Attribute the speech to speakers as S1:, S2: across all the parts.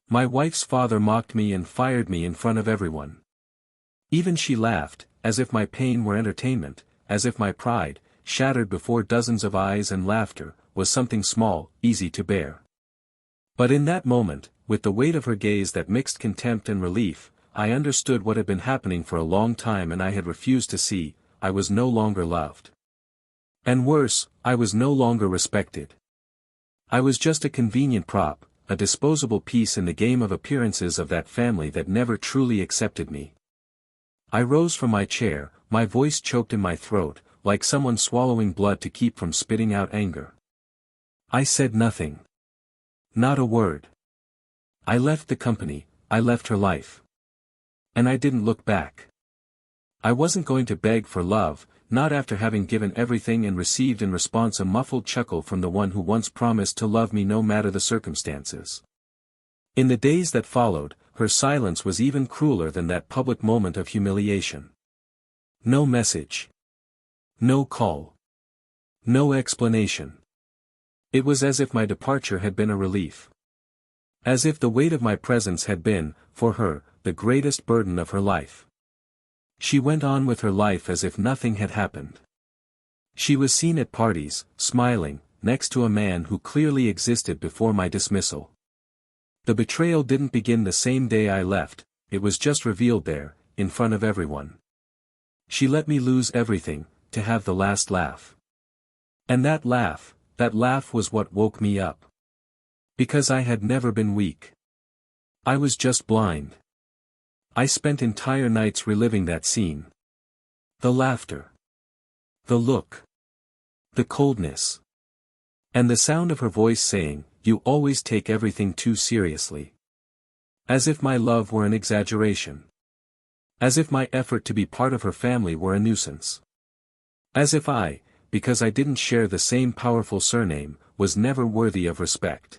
S1: My wife's father mocked me and fired me in front of everyone. Even she laughed, as if my pain were entertainment, as if my pride, shattered before dozens of eyes and laughter, was something small, easy to bear. But in that moment, with the weight of her gaze that mixed contempt and relief, I understood what had been happening for a long time and I had refused to see. I was no longer loved. And worse, I was no longer respected. I was just a convenient prop, a disposable piece in the game of appearances of that family that never truly accepted me. I rose from my chair, my voice choked in my throat, like someone swallowing blood to keep from spitting out anger. I said nothing. Not a word. I left the company, I left her life. And I didn't look back. I wasn't going to beg for love, not after having given everything and received in response a muffled chuckle from the one who once promised to love me no matter the circumstances. In the days that followed, her silence was even crueler than that public moment of humiliation. No message. No call. No explanation. It was as if my departure had been a relief. As if the weight of my presence had been, for her, the greatest burden of her life. She went on with her life as if nothing had happened. She was seen at parties, smiling, next to a man who clearly existed before my dismissal. The betrayal didn't begin the same day I left, it was just revealed there, in front of everyone. She let me lose everything, to have the last laugh. And that laugh was what woke me up. Because I had never been weak. I was just blind. I spent entire nights reliving that scene. The laughter. The look. The coldness. And the sound of her voice saying, "You always take everything too seriously." As if my love were an exaggeration. As if my effort to be part of her family were a nuisance. As if I, because I didn't share the same powerful surname, was never worthy of respect.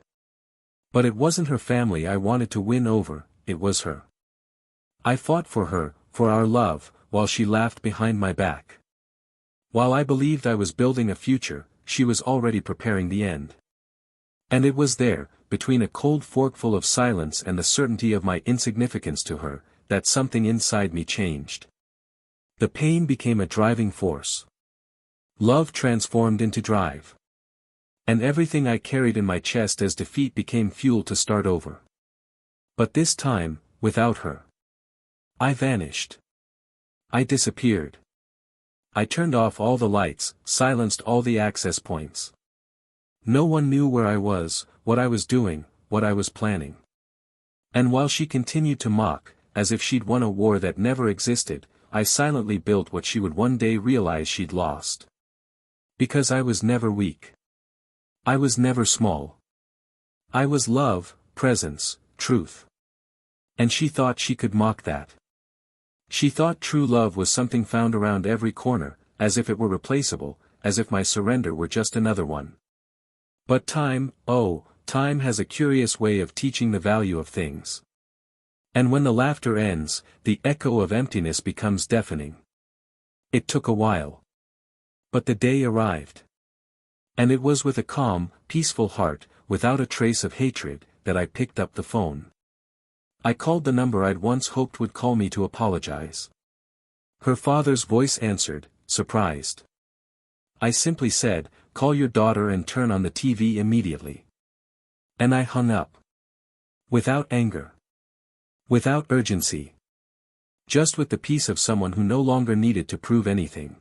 S1: But it wasn't her family I wanted to win over, it was her. I fought for her, for our love, while she laughed behind my back. While I believed I was building a future, she was already preparing the end. And it was there, between a cold forkful of silence and the certainty of my insignificance to her, that something inside me changed. The pain became a driving force. Love transformed into drive. And everything I carried in my chest as defeat became fuel to start over. But this time, without her. I vanished. I disappeared. I turned off all the lights, silenced all the access points. No one knew where I was, what I was doing, what I was planning. And while she continued to mock, as if she'd won a war that never existed, I silently built what she would one day realize she'd lost. Because I was never weak. I was never small. I was love, presence, truth. And she thought she could mock that. She thought true love was something found around every corner, as if it were replaceable, as if my surrender were just another one. But time, oh, time has a curious way of teaching the value of things. And when the laughter ends, the echo of emptiness becomes deafening. It took a while. But the day arrived. And it was with a calm, peaceful heart, without a trace of hatred, that I picked up the phone. I called the number I'd once hoped would call me to apologize. Her father's voice answered, surprised. I simply said, "Call your daughter and turn on the TV immediately." And I hung up. Without anger. Without urgency. Just with the peace of someone who no longer needed to prove anything.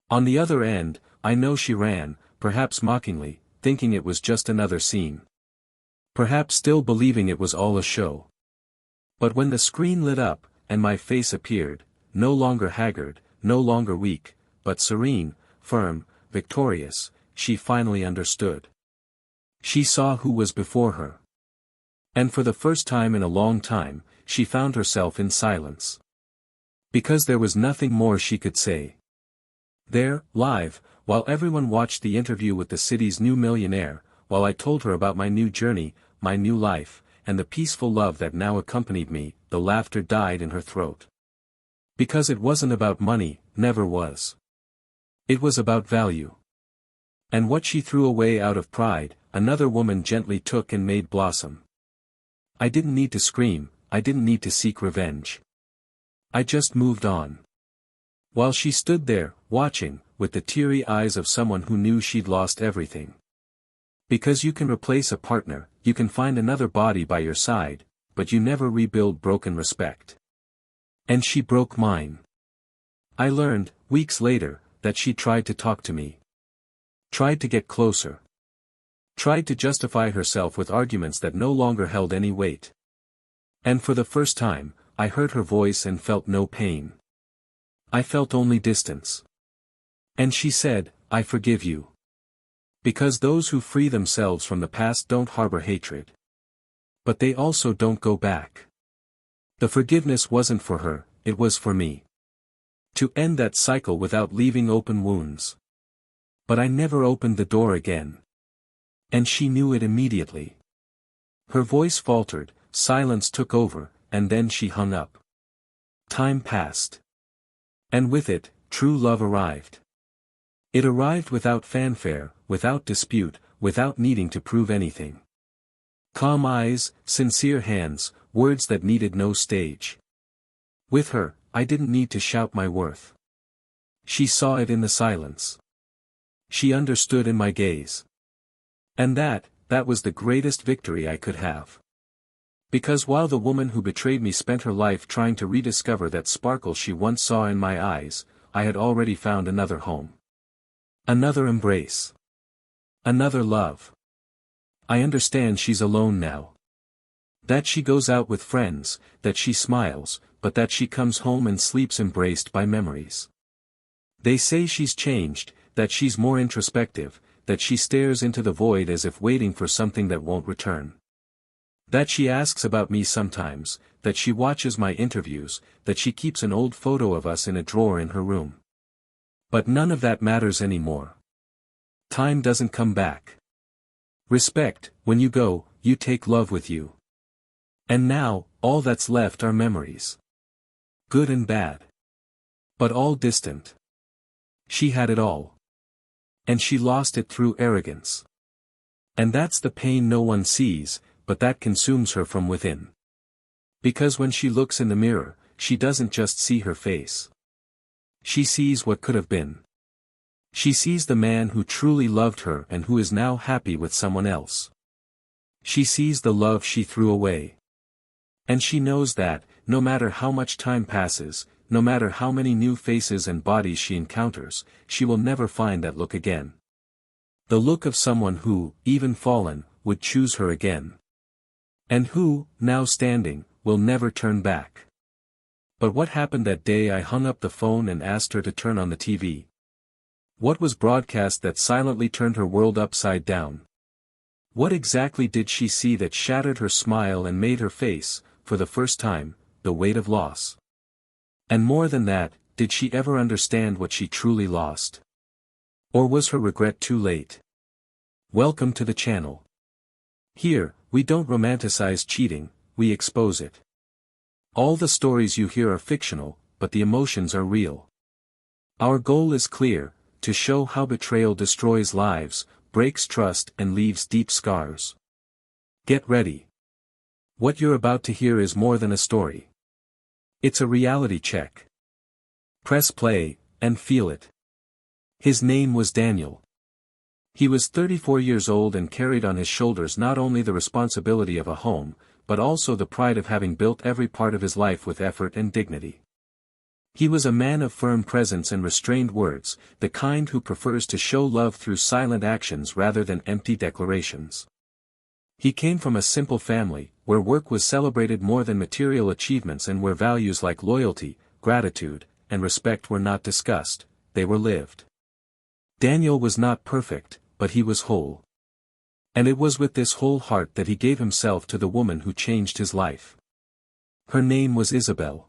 S1: On the other end, I know she ran, perhaps mockingly, thinking it was just another scene. Perhaps still believing it was all a show. But when the screen lit up, and my face appeared, no longer haggard, no longer weak, but serene, firm, victorious, she finally understood. She saw who was before her. And for the first time in a long time, she found herself in silence. Because there was nothing more she could say. There, live, while everyone watched the interview with the city's new millionaire, while I told her about my new journey, my new life, and the peaceful love that now accompanied me, the laughter died in her throat. Because it wasn't about money, never was. It was about value. And what she threw away out of pride, another woman gently took and made blossom. I didn't need to scream, I didn't need to seek revenge. I just moved on. While she stood there, watching, with the teary eyes of someone who knew she'd lost everything. Because you can replace a partner, you can find another body by your side, but you never rebuild broken respect. And she broke mine. I learned, weeks later, that she tried to talk to me. Tried to get closer. Tried to justify herself with arguments that no longer held any weight. And for the first time, I heard her voice and felt no pain. I felt only distance. And she said, I forgive you. Because those who free themselves from the past don't harbor hatred. But they also don't go back. The forgiveness wasn't for her, it was for me. To end that cycle without leaving open wounds. But I never opened the door again. And she knew it immediately. Her voice faltered, silence took over, and then she hung up. Time passed. And with it, true love arrived. It arrived without fanfare, without dispute, without needing to prove anything. Calm eyes, sincere hands, words that needed no stage. With her, I didn't need to shout my worth. She saw it in the silence. She understood in my gaze. And that was the greatest victory I could have. Because while the woman who betrayed me spent her life trying to rediscover that sparkle she once saw in my eyes, I had already found another home. Another embrace. Another love. I understand she's alone now. That she goes out with friends, that she smiles, but that she comes home and sleeps embraced by memories. They say she's changed, that she's more introspective, that she stares into the void as if waiting for something that won't return. That she asks about me sometimes, that she watches my interviews, that she keeps an old photo of us in a drawer in her room. But none of that matters anymore. Time doesn't come back. Respect, when you go, you take love with you. And now, all that's left are memories. Good and bad. But all distant. She had it all. And she lost it through arrogance. And that's the pain no one sees, but that consumes her from within. Because when she looks in the mirror, she doesn't just see her face. She sees what could have been. She sees the man who truly loved her and who is now happy with someone else. She sees the love she threw away. And she knows that, no matter how much time passes, no matter how many new faces and bodies she encounters, she will never find that look again. The look of someone who, even fallen, would choose her again. And who, now standing, will never turn back. But what happened that day I hung up the phone and asked her to turn on the TV? What was broadcast that silently turned her world upside down? What exactly did she see that shattered her smile and made her face, for the first time, the weight of loss? And more than that, did she ever understand what she truly lost? Or was her regret too late? Welcome to the channel. Here, we don't romanticize cheating, we expose it. All the stories you hear are fictional, but the emotions are real. Our goal is clear, to show how betrayal destroys lives, breaks trust and leaves deep scars. Get ready. What you're about to hear is more than a story. It's a reality check. Press play, and feel it. His name was Daniel. He was 34 years old and carried on his shoulders not only the responsibility of a home, but also the pride of having built every part of his life with effort and dignity. He was a man of firm presence and restrained words, the kind who prefers to show love through silent actions rather than empty declarations. He came from a simple family, where work was celebrated more than material achievements and where values like loyalty, gratitude, and respect were not discussed, they were lived. Daniel was not perfect, but he was whole. And it was with this whole heart that he gave himself to the woman who changed his life. Her name was Isabel.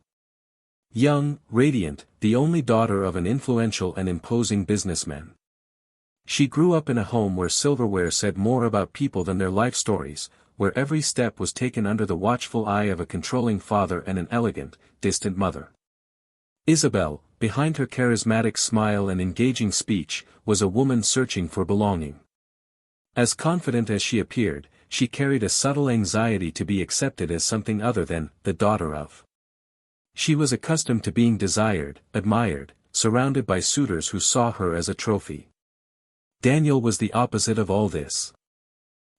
S1: Young, radiant, the only daughter of an influential and imposing businessman. She grew up in a home where silverware said more about people than their life stories, where every step was taken under the watchful eye of a controlling father and an elegant, distant mother. Isabel, behind her charismatic smile and engaging speech, was a woman searching for belonging. As confident as she appeared, she carried a subtle anxiety to be accepted as something other than the daughter of. She was accustomed to being desired, admired, surrounded by suitors who saw her as a trophy. Daniel was the opposite of all this.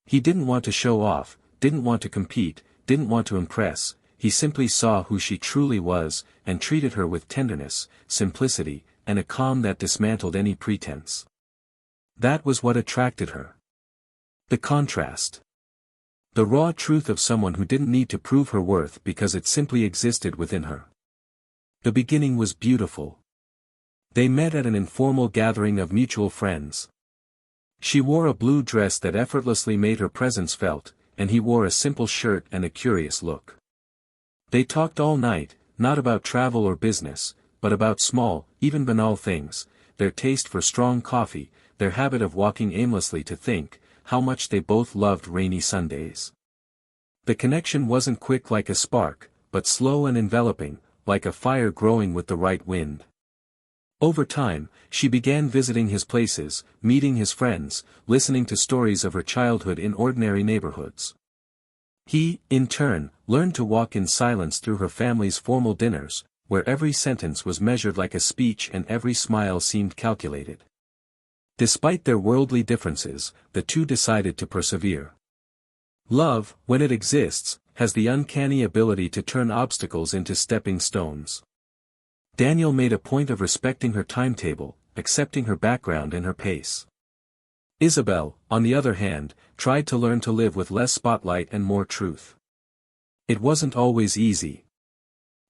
S1: He didn't want to show off, didn't want to compete, didn't want to impress, he simply saw who she truly was, and treated her with tenderness, simplicity, and a calm that dismantled any pretense. That was what attracted her. The contrast. The raw truth of someone who didn't need to prove her worth because it simply existed within her. The beginning was beautiful. They met at an informal gathering of mutual friends. She wore a blue dress that effortlessly made her presence felt, and he wore a simple shirt and a curious look. They talked all night, not about travel or business, but about small, even banal things, their taste for strong coffee, their habit of walking aimlessly to think, how much they both loved rainy Sundays. The connection wasn't quick like a spark, but slow and enveloping, like a fire growing with the right wind. Over time, she began visiting his places, meeting his friends, listening to stories of her childhood in ordinary neighborhoods. He, in turn, learned to walk in silence through her family's formal dinners, where every sentence was measured like a speech and every smile seemed calculated. Despite their worldly differences, the two decided to persevere. Love, when it exists, has the uncanny ability to turn obstacles into stepping stones. Daniel made a point of respecting her timetable, accepting her background and her pace. Isabel, on the other hand, tried to learn to live with less spotlight and more truth. It wasn't always easy.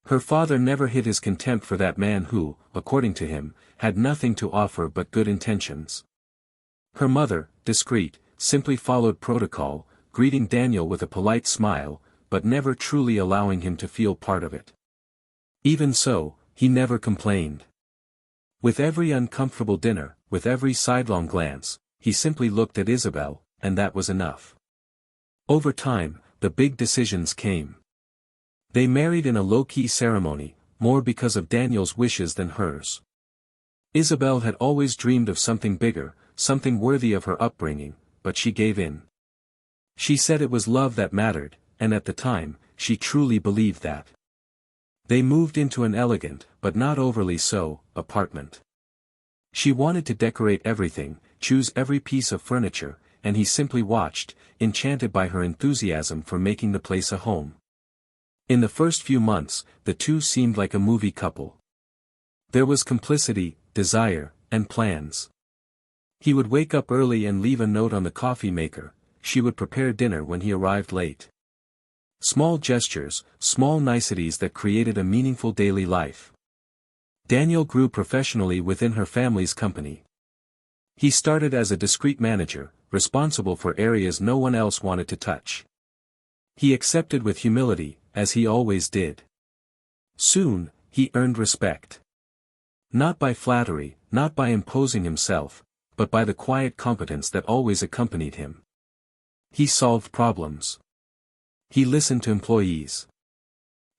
S1: Her father never hid his contempt for that man who, according to him, had nothing to offer but good intentions. Her mother, discreet, simply followed protocol, greeting Daniel with a polite smile, but never truly allowing him to feel part of it. Even so, he never complained. With every uncomfortable dinner, with every sidelong glance, he simply looked at Isabel, and that was enough. Over time, the big decisions came. They married in a low-key ceremony, more because of Daniel's wishes than hers. Isabel had always dreamed of something bigger, something worthy of her upbringing, but she gave in. She said it was love that mattered, and at the time, she truly believed that. They moved into an elegant, but not overly so, apartment. She wanted to decorate everything, choose every piece of furniture, and he simply watched, enchanted by her enthusiasm for making the place a home. In the first few months, the two seemed like a movie couple. There was complicity, desire, and plans. He would wake up early and leave a note on the coffee maker, she would prepare dinner when he arrived late. Small gestures, small niceties that created a meaningful daily life. Daniel grew professionally within her family's company. He started as a discreet manager, responsible for areas no one else wanted to touch. He accepted with humility, as he always did. Soon, he earned respect. Not by flattery, not by imposing himself, but by the quiet competence that always accompanied him. He solved problems. He listened to employees.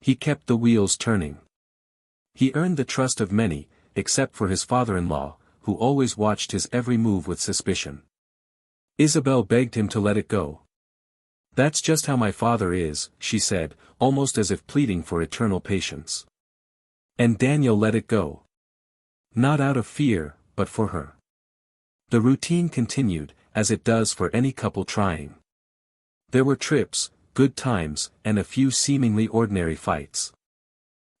S1: He kept the wheels turning. He earned the trust of many, except for his father-in-law, who always watched his every move with suspicion. Isabel begged him to let it go. "That's just how my father is," she said, almost as if pleading for eternal patience. And Daniel let it go. Not out of fear, but for her. The routine continued, as it does for any couple trying. There were trips, good times, and a few seemingly ordinary fights.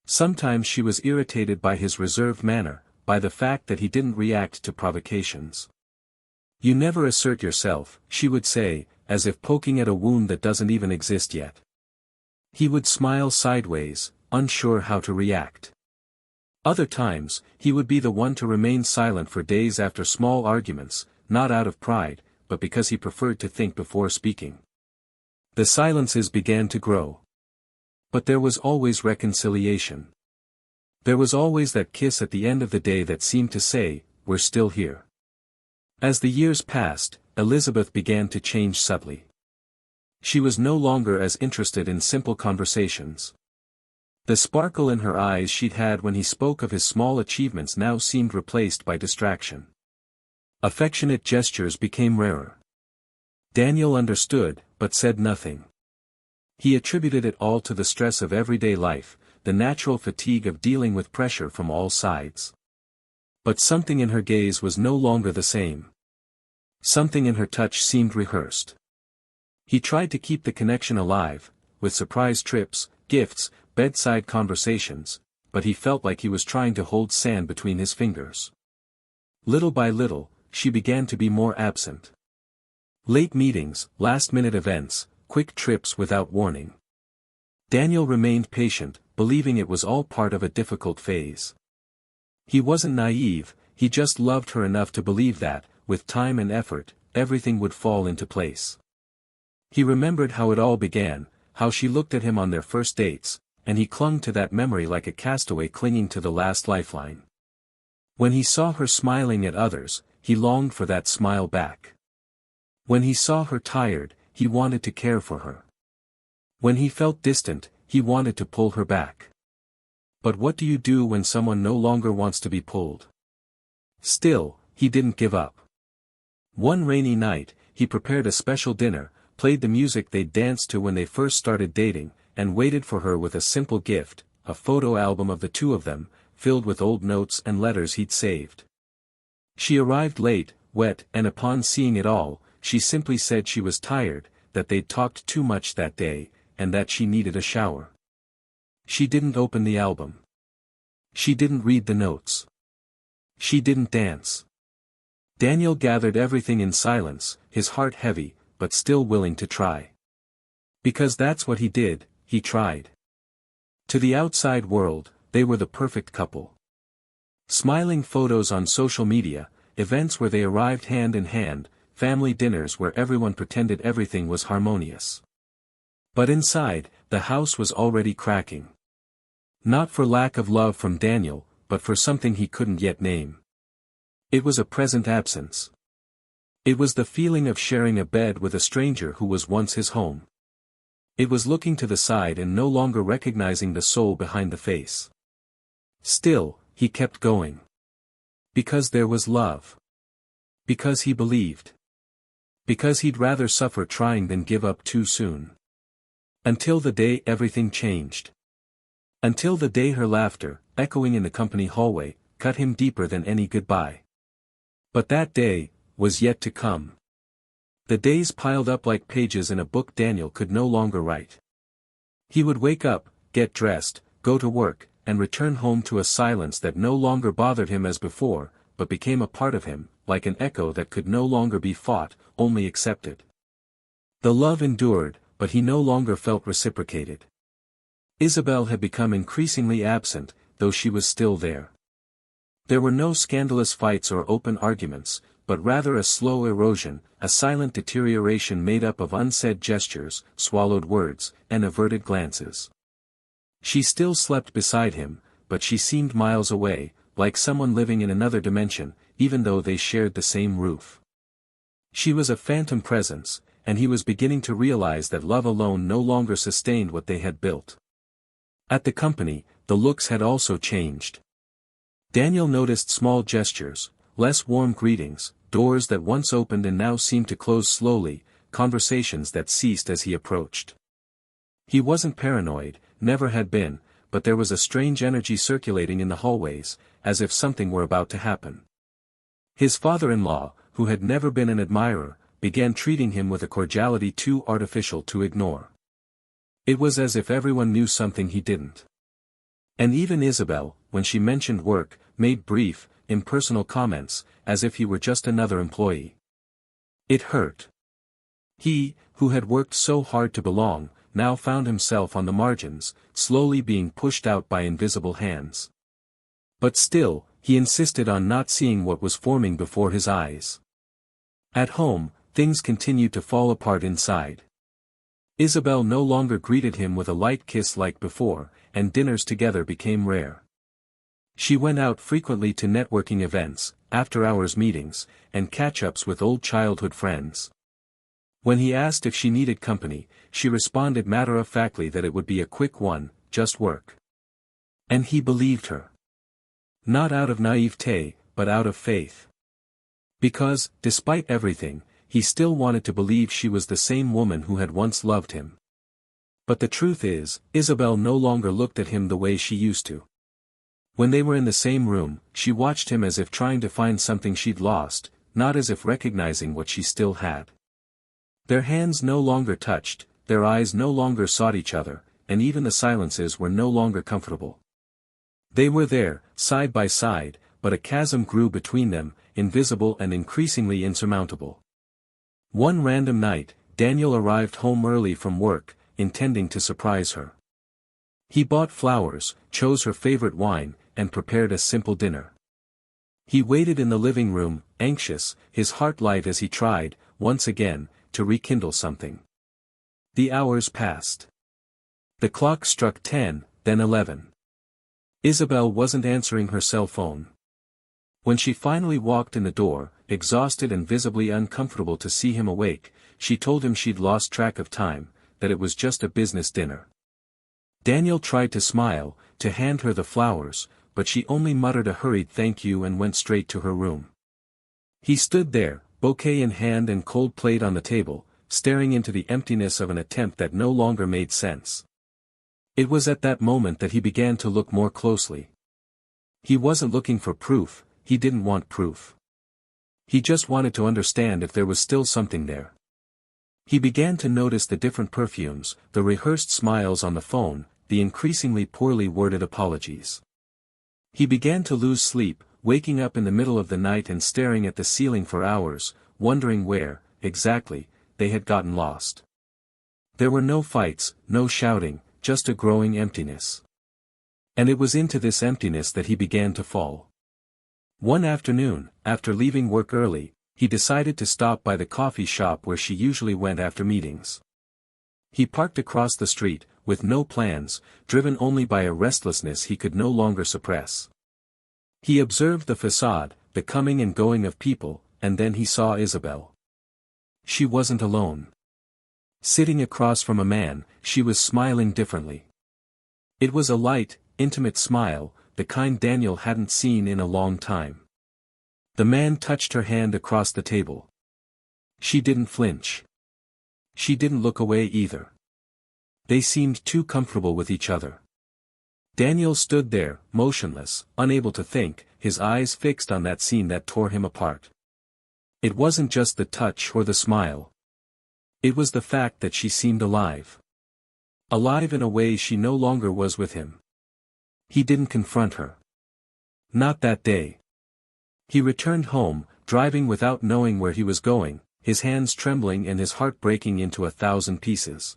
S1: Sometimes she was irritated by his reserved manner, by the fact that he didn't react to provocations. "You never assert yourself," she would say, as if poking at a wound that doesn't even exist yet. He would smile sideways, unsure how to react. Other times, he would be the one to remain silent for days after small arguments, not out of pride, but because he preferred to think before speaking. The silences began to grow. But there was always reconciliation. There was always that kiss at the end of the day that seemed to say, "We're still here." As the years passed, Elizabeth began to change subtly. She was no longer as interested in simple conversations. The sparkle in her eyes she'd had when he spoke of his small achievements now seemed replaced by distraction. Affectionate gestures became rarer. Daniel understood, but said nothing. He attributed it all to the stress of everyday life, the natural fatigue of dealing with pressure from all sides. But something in her gaze was no longer the same. Something in her touch seemed rehearsed. He tried to keep the connection alive, with surprise trips, gifts, bedside conversations, but he felt like he was trying to hold sand between his fingers. Little by little, she began to be more absent. Late meetings, last-minute events, quick trips without warning. Daniel remained patient, believing it was all part of a difficult phase. He wasn't naive, he just loved her enough to believe that, with time and effort, everything would fall into place. He remembered how it all began, how she looked at him on their first dates, and he clung to that memory like a castaway clinging to the last lifeline. When he saw her smiling at others, he longed for that smile back. When he saw her tired, he wanted to care for her. When he felt distant, he wanted to pull her back. But what do you do when someone no longer wants to be pulled? Still, he didn't give up. One rainy night, he prepared a special dinner, played the music they'd danced to when they first started dating, and waited for her with a simple gift, a photo album of the two of them, filled with old notes and letters he'd saved. She arrived late, wet, and upon seeing it all, she simply said she was tired, that they'd talked too much that day, and that she needed a shower. She didn't open the album. She didn't read the notes. She didn't dance. Daniel gathered everything in silence, his heart heavy, but still willing to try. Because that's what he did, he tried. To the outside world, they were the perfect couple. Smiling photos on social media, events where they arrived hand in hand, family dinners where everyone pretended everything was harmonious. But inside, the house was already cracking. Not for lack of love from Daniel, but for something he couldn't yet name. It was a present absence. It was the feeling of sharing a bed with a stranger who was once his home. It was looking to the side and no longer recognizing the soul behind the face. Still, he kept going. Because there was love. Because he believed. Because he'd rather suffer trying than give up too soon. Until the day everything changed. Until the day her laughter, echoing in the company hallway, cut him deeper than any goodbye. But that day was yet to come. The days piled up like pages in a book Daniel could no longer write. He would wake up, get dressed, go to work, and return home to a silence that no longer bothered him as before, but became a part of him, like an echo that could no longer be fought, only accepted. The love endured, but he no longer felt reciprocated. Isabel had become increasingly absent, though she was still there. There were no scandalous fights or open arguments, but rather a slow erosion, a silent deterioration made up of unsaid gestures, swallowed words, and averted glances. She still slept beside him, but she seemed miles away, like someone living in another dimension, even though they shared the same roof. She was a phantom presence, and he was beginning to realize that love alone no longer sustained what they had built. At the company, the looks had also changed. Daniel noticed small gestures, less warm greetings, doors that once opened and now seemed to close slowly, conversations that ceased as he approached. He wasn't paranoid, never had been, but there was a strange energy circulating in the hallways, as if something were about to happen. His father-in-law, who had never been an admirer, began treating him with a cordiality too artificial to ignore. It was as if everyone knew something he didn't. And even Isabel, when she mentioned work, made brief, impersonal comments, as if he were just another employee. It hurt. He, who had worked so hard to belong, now found himself on the margins, slowly being pushed out by invisible hands. But still, he insisted on not seeing what was forming before his eyes. At home, things continued to fall apart inside. Isabel no longer greeted him with a light kiss like before, and dinners together became rare. She went out frequently to networking events, after-hours meetings, and catch-ups with old childhood friends. When he asked if she needed company, she responded matter-of-factly that it would be a quick one, just work. And he believed her. Not out of naivete, but out of faith. Because, despite everything, he still wanted to believe she was the same woman who had once loved him. But the truth is, Isabel no longer looked at him the way she used to. When they were in the same room, she watched him as if trying to find something she'd lost, not as if recognizing what she still had. Their hands no longer touched, their eyes no longer sought each other, and even the silences were no longer comfortable. They were there, side by side, but a chasm grew between them, invisible and increasingly insurmountable. One random night, Daniel arrived home early from work, intending to surprise her. He bought flowers, chose her favorite wine, and prepared a simple dinner. He waited in the living room, anxious, his heart light as he tried, once again, to rekindle something. The hours passed. The clock struck 10, then 11. Isabel wasn't answering her cell phone. When she finally walked in the door, exhausted and visibly uncomfortable to see him awake, she told him she'd lost track of time, that it was just a business dinner. Daniel tried to smile, to hand her the flowers, but she only muttered a hurried thank you and went straight to her room. He stood there, bouquet in hand and cold plate on the table, staring into the emptiness of an attempt that no longer made sense. It was at that moment that he began to look more closely. He wasn't looking for proof, he didn't want proof. He just wanted to understand if there was still something there. He began to notice the different perfumes, the rehearsed smiles on the phone, the increasingly poorly worded apologies. He began to lose sleep, waking up in the middle of the night and staring at the ceiling for hours, wondering where, exactly, they had gotten lost. There were no fights, no shouting, just a growing emptiness. And it was into this emptiness that he began to fall. One afternoon, after leaving work early, he decided to stop by the coffee shop where she usually went after meetings. He parked across the street, with no plans, driven only by a restlessness he could no longer suppress. He observed the facade, the coming and going of people, and then he saw Isabel. She wasn't alone. Sitting across from a man, she was smiling differently. It was a light, intimate smile, the kind Daniel hadn't seen in a long time. The man touched her hand across the table. She didn't flinch. She didn't look away either. They seemed too comfortable with each other. Daniel stood there, motionless, unable to think, his eyes fixed on that scene that tore him apart. It wasn't just the touch or the smile. It was the fact that she seemed alive. Alive in a way she no longer was with him. He didn't confront her. Not that day. He returned home, driving without knowing where he was going, his hands trembling and his heart breaking into 1,000 pieces.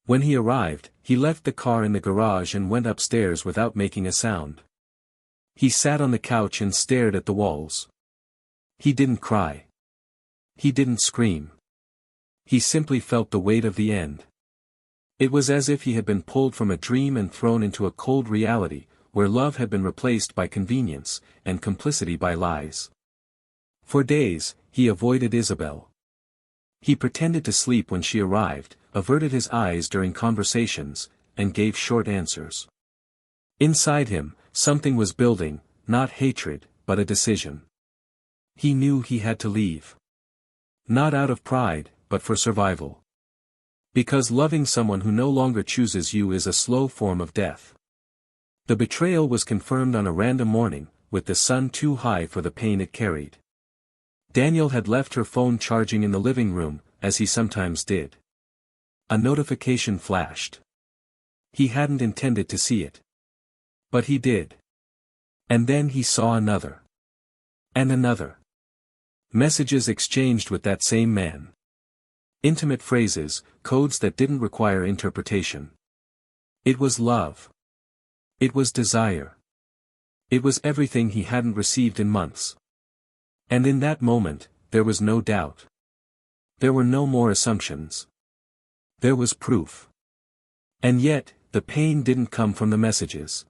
S1: When he arrived, he left the car in the garage and went upstairs without making a sound. He sat on the couch and stared at the walls. He didn't cry. He didn't scream. He simply felt the weight of the end. It was as if he had been pulled from a dream and thrown into a cold reality, where love had been replaced by convenience, and complicity by lies. For days, he avoided Isabel. He pretended to sleep when she arrived, averted his eyes during conversations, and gave short answers. Inside him, something was building, not hatred, but a decision. He knew he had to leave. Not out of pride, but for survival. Because loving someone who no longer chooses you is a slow form of death. The betrayal was confirmed on a random morning, with the sun too high for the pain it carried. Daniel had left her phone charging in the living room, as he sometimes did. A notification flashed. He hadn't intended to see it. But he did. And then he saw another. And another. Messages exchanged with that same man. Intimate phrases, codes that didn't require interpretation. It was love. It was desire. It was everything he hadn't received in months. And in that moment, there was no doubt. There were no more assumptions. There was proof. And yet, the pain didn't come from the messages.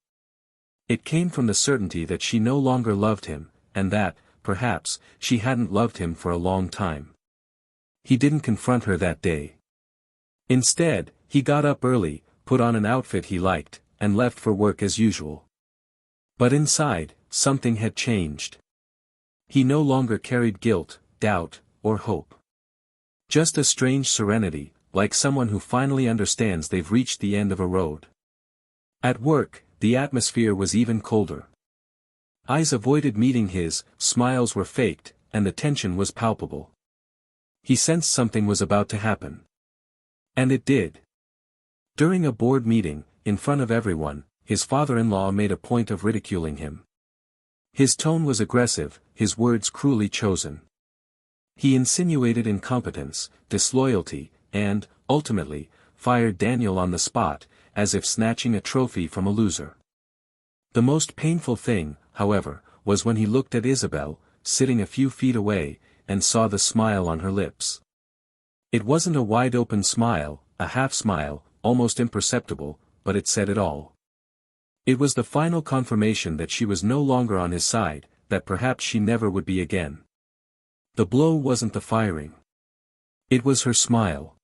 S1: It came from the certainty that she no longer loved him, and that, perhaps, she hadn't loved him for a long time. He didn't confront her that day. Instead, he got up early, put on an outfit he liked, and left for work as usual. But inside, something had changed. He no longer carried guilt, doubt, or hope. Just a strange serenity, like someone who finally understands they've reached the end of a road. At work, the atmosphere was even colder. Eyes avoided meeting his, smiles were faked, and the tension was palpable. He sensed something was about to happen. And it did. During a board meeting, in front of everyone, his father-in-law made a point of ridiculing him. His tone was aggressive, his words cruelly chosen. He insinuated incompetence, disloyalty, and, ultimately, fired Daniel on the spot, as if snatching a trophy from a loser. The most painful thing, however, was when he looked at Isabel, sitting a few feet away, and saw the smile on her lips. It wasn't a wide-open smile, a half-smile, almost imperceptible, but it said it all. It was the final confirmation that she was no longer on his side, that perhaps she never would be again. The blow wasn't the firing. It was her smile.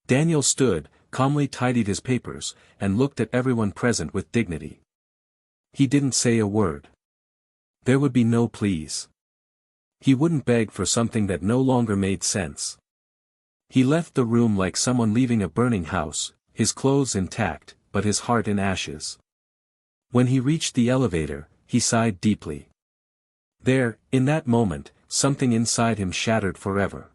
S1: Daniel stood, calmly tidied his papers, and looked at everyone present with dignity. He didn't say a word. There would be no pleas. He wouldn't beg for something that no longer made sense. He left the room like someone leaving a burning house, his clothes intact, but his heart in ashes. When he reached the elevator, he sighed deeply. There, in that moment, something inside him shattered forever.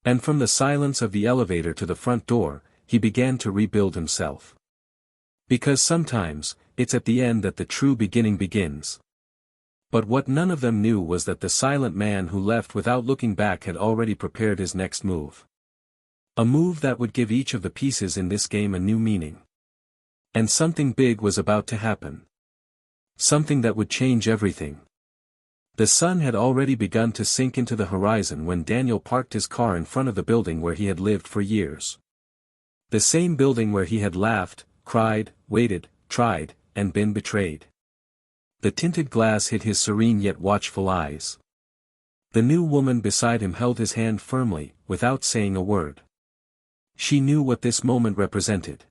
S1: And from the silence of the elevator to the front door, he began to rebuild himself. Because sometimes, it's at the end that the true beginning begins. But what none of them knew was that the silent man who left without looking back had already prepared his next move. A move that would give each of the pieces in this game a new meaning. And something big was about to happen. Something that would change everything. The sun had already begun to sink into the horizon when Daniel parked his car in front of the building where he had lived for years. The same building where he had laughed, cried, waited, tried, and been betrayed. The tinted glass hid his serene yet watchful eyes. The new woman beside him held his hand firmly, without saying a word. She knew what this moment represented.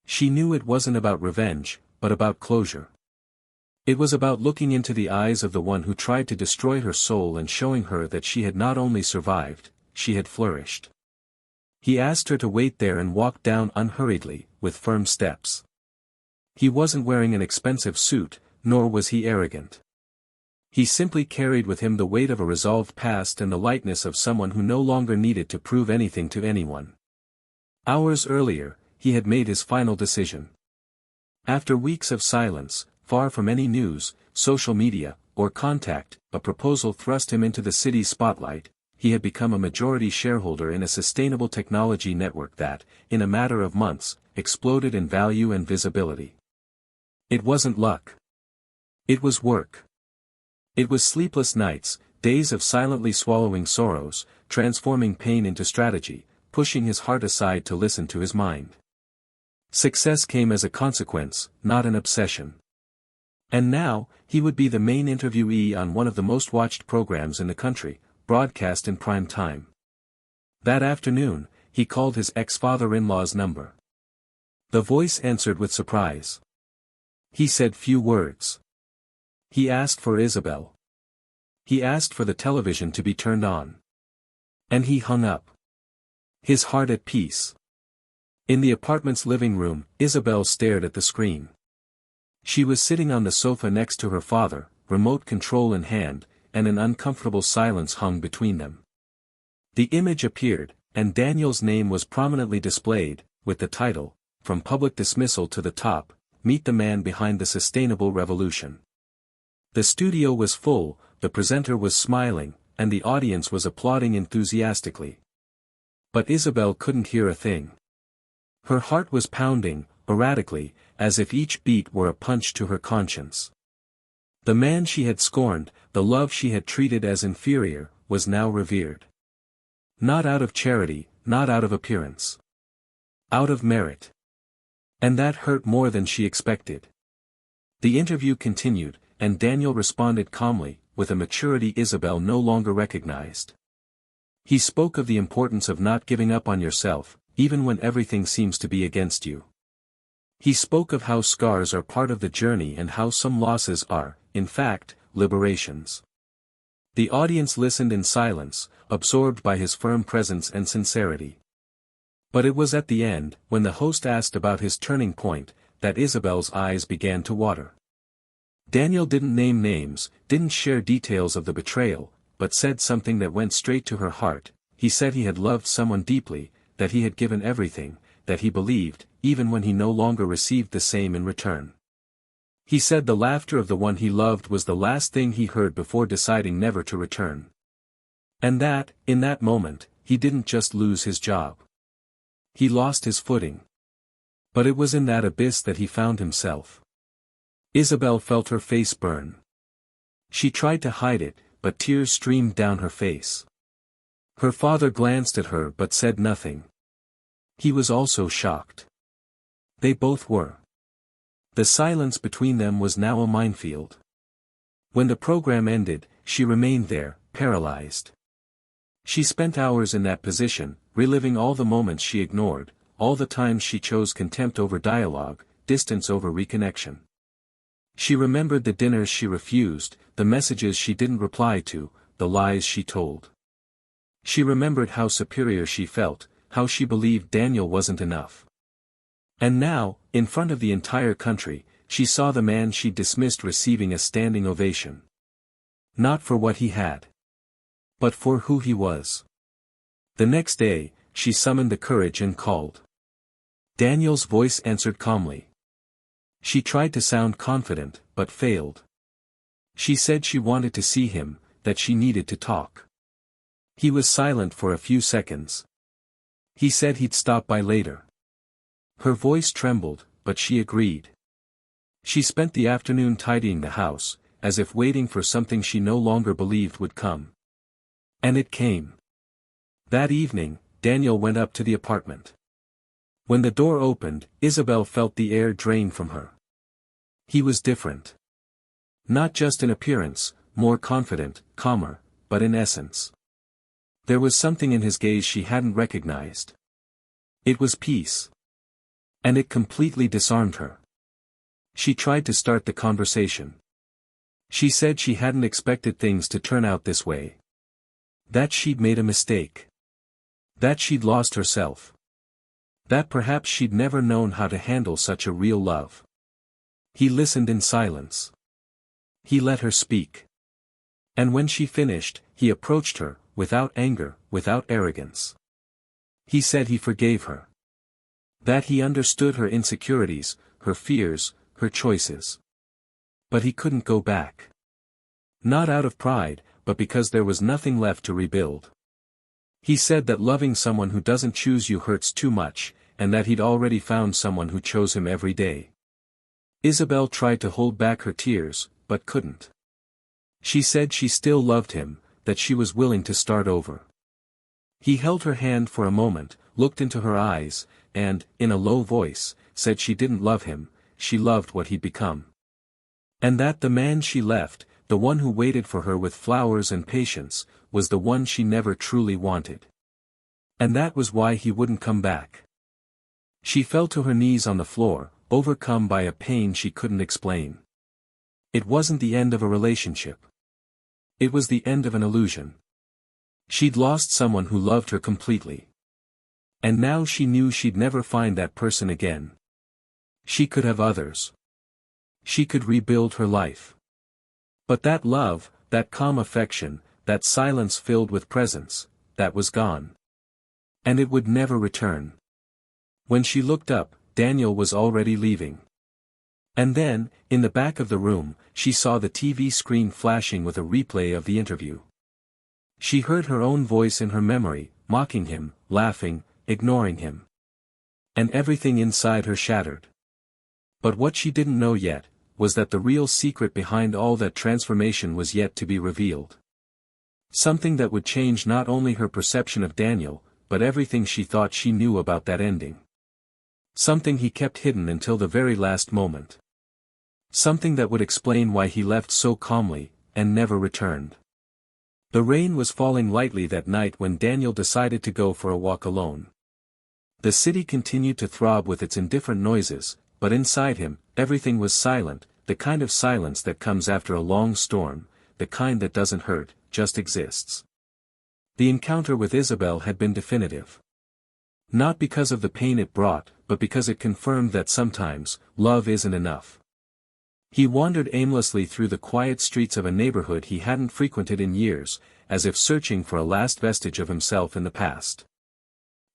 S1: She knew it wasn't about revenge, but about closure. It was about looking into the eyes of the one who tried to destroy her soul and showing her that she had not only survived, she had flourished. He asked her to wait there and walked down unhurriedly, with firm steps. He wasn't wearing an expensive suit, nor was he arrogant. He simply carried with him the weight of a resolved past and the lightness of someone who no longer needed to prove anything to anyone. Hours earlier, he had made his final decision. After weeks of silence, far from any news, social media, or contact, a proposal thrust him into the city's spotlight. He had become a majority shareholder in a sustainable technology network that, in a matter of months, exploded in value and visibility. It wasn't luck. It was work. It was sleepless nights, days of silently swallowing sorrows, transforming pain into strategy, pushing his heart aside to listen to his mind. Success came as a consequence, not an obsession. And now, he would be the main interviewee on one of the most watched programs in the country, broadcast in prime time. That afternoon, he called his ex-father-in-law's number. The voice answered with surprise. He said few words. He asked for Isabel. He asked for the television to be turned on. And he hung up. His heart at peace. In the apartment's living room, Isabel stared at the screen. She was sitting on the sofa next to her father, remote control in hand, and an uncomfortable silence hung between them. The image appeared, and Daniel's name was prominently displayed, with the title, From Public Dismissal to the Top, Meet the Man Behind the Sustainable Revolution. The studio was full, the presenter was smiling, and the audience was applauding enthusiastically. But Isabel couldn't hear a thing. Her heart was pounding, erratically, as if each beat were a punch to her conscience. The man she had scorned, the love she had treated as inferior, was now revered. Not out of charity, not out of appearance. Out of merit. And that hurt more than she expected. The interview continued, and Daniel responded calmly, with a maturity Isabel no longer recognized. He spoke of the importance of not giving up on yourself, even when everything seems to be against you. He spoke of how scars are part of the journey and how some losses are, in fact, liberations. The audience listened in silence, absorbed by his firm presence and sincerity. But it was at the end, when the host asked about his turning point, that Isabel's eyes began to water. Daniel didn't name names, didn't share details of the betrayal, but said something that went straight to her heart. He said he had loved someone deeply, that he had given everything, that he believed, even when he no longer received the same in return. He said the laughter of the one he loved was the last thing he heard before deciding never to return. And that, in that moment, he didn't just lose his job. He lost his footing. But it was in that abyss that he found himself. Isabel felt her face burn. She tried to hide it, but tears streamed down her face. Her father glanced at her but said nothing. He was also shocked. They both were. The silence between them was now a minefield. When the program ended, she remained there, paralyzed. She spent hours in that position, reliving all the moments she ignored, all the times she chose contempt over dialogue, distance over reconnection. She remembered the dinners she refused, the messages she didn't reply to, the lies she told. She remembered how superior she felt, how she believed Daniel wasn't enough. And now, in front of the entire country, she saw the man she dismissed receiving a standing ovation. Not for what he had, but for who he was. The next day, she summoned the courage and called. Daniel's voice answered calmly. She tried to sound confident, but failed. She said she wanted to see him, that she needed to talk. He was silent for a few seconds. He said he'd stop by later. Her voice trembled, but she agreed. She spent the afternoon tidying the house, as if waiting for something she no longer believed would come. And it came. That evening, Daniel went up to the apartment. When the door opened, Isabel felt the air drain from her. He was different. Not just in appearance, more confident, calmer, but in essence. There was something in his gaze she hadn't recognized. It was peace. And it completely disarmed her. She tried to start the conversation. She said she hadn't expected things to turn out this way. That she'd made a mistake. That she'd lost herself. That perhaps she'd never known how to handle such a real love. He listened in silence. He let her speak. And when she finished, he approached her, without anger, without arrogance. He said he forgave her. That he understood her insecurities, her fears, her choices. But he couldn't go back. Not out of pride, but because there was nothing left to rebuild. He said that loving someone who doesn't choose you hurts too much, and that he'd already found someone who chose him every day. Isabel tried to hold back her tears, but couldn't. She said she still loved him, that she was willing to start over. He held her hand for a moment, looked into her eyes, and, in a low voice, said she didn't love him, she loved what he'd become. And that the man she left, the one who waited for her with flowers and patience, was the one she never truly wanted. And that was why he wouldn't come back. She fell to her knees on the floor, overcome by a pain she couldn't explain. It wasn't the end of a relationship. It was the end of an illusion. She'd lost someone who loved her completely. And now she knew she'd never find that person again. She could have others. She could rebuild her life. But that love, that calm affection, that silence filled with presence, that was gone. And it would never return. When she looked up, Daniel was already leaving. And then, in the back of the room, she saw the TV screen flashing with a replay of the interview. She heard her own voice in her memory, mocking him, laughing, ignoring him. And everything inside her shattered. But what she didn't know yet, was that the real secret behind all that transformation was yet to be revealed. Something that would change not only her perception of Daniel, but everything she thought she knew about that ending. Something he kept hidden until the very last moment. Something that would explain why he left so calmly, and never returned. The rain was falling lightly that night when Daniel decided to go for a walk alone. The city continued to throb with its indifferent noises, but inside him, everything was silent, the kind of silence that comes after a long storm, the kind that doesn't hurt, just exists. The encounter with Isabel had been definitive. Not because of the pain it brought, but because it confirmed that sometimes, love isn't enough. He wandered aimlessly through the quiet streets of a neighborhood he hadn't frequented in years, as if searching for a last vestige of himself in the past.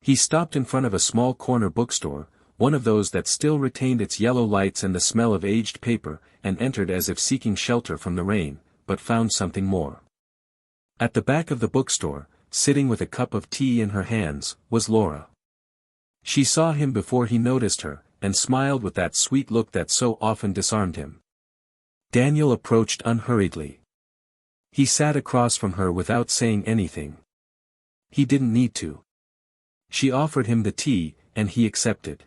S1: He stopped in front of a small corner bookstore, one of those that still retained its yellow lights and the smell of aged paper, and entered as if seeking shelter from the rain, but found something more. At the back of the bookstore, sitting with a cup of tea in her hands, was Laura. She saw him before he noticed her, and smiled with that sweet look that so often disarmed him. Daniel approached unhurriedly. He sat across from her without saying anything. He didn't need to. She offered him the tea, and he accepted.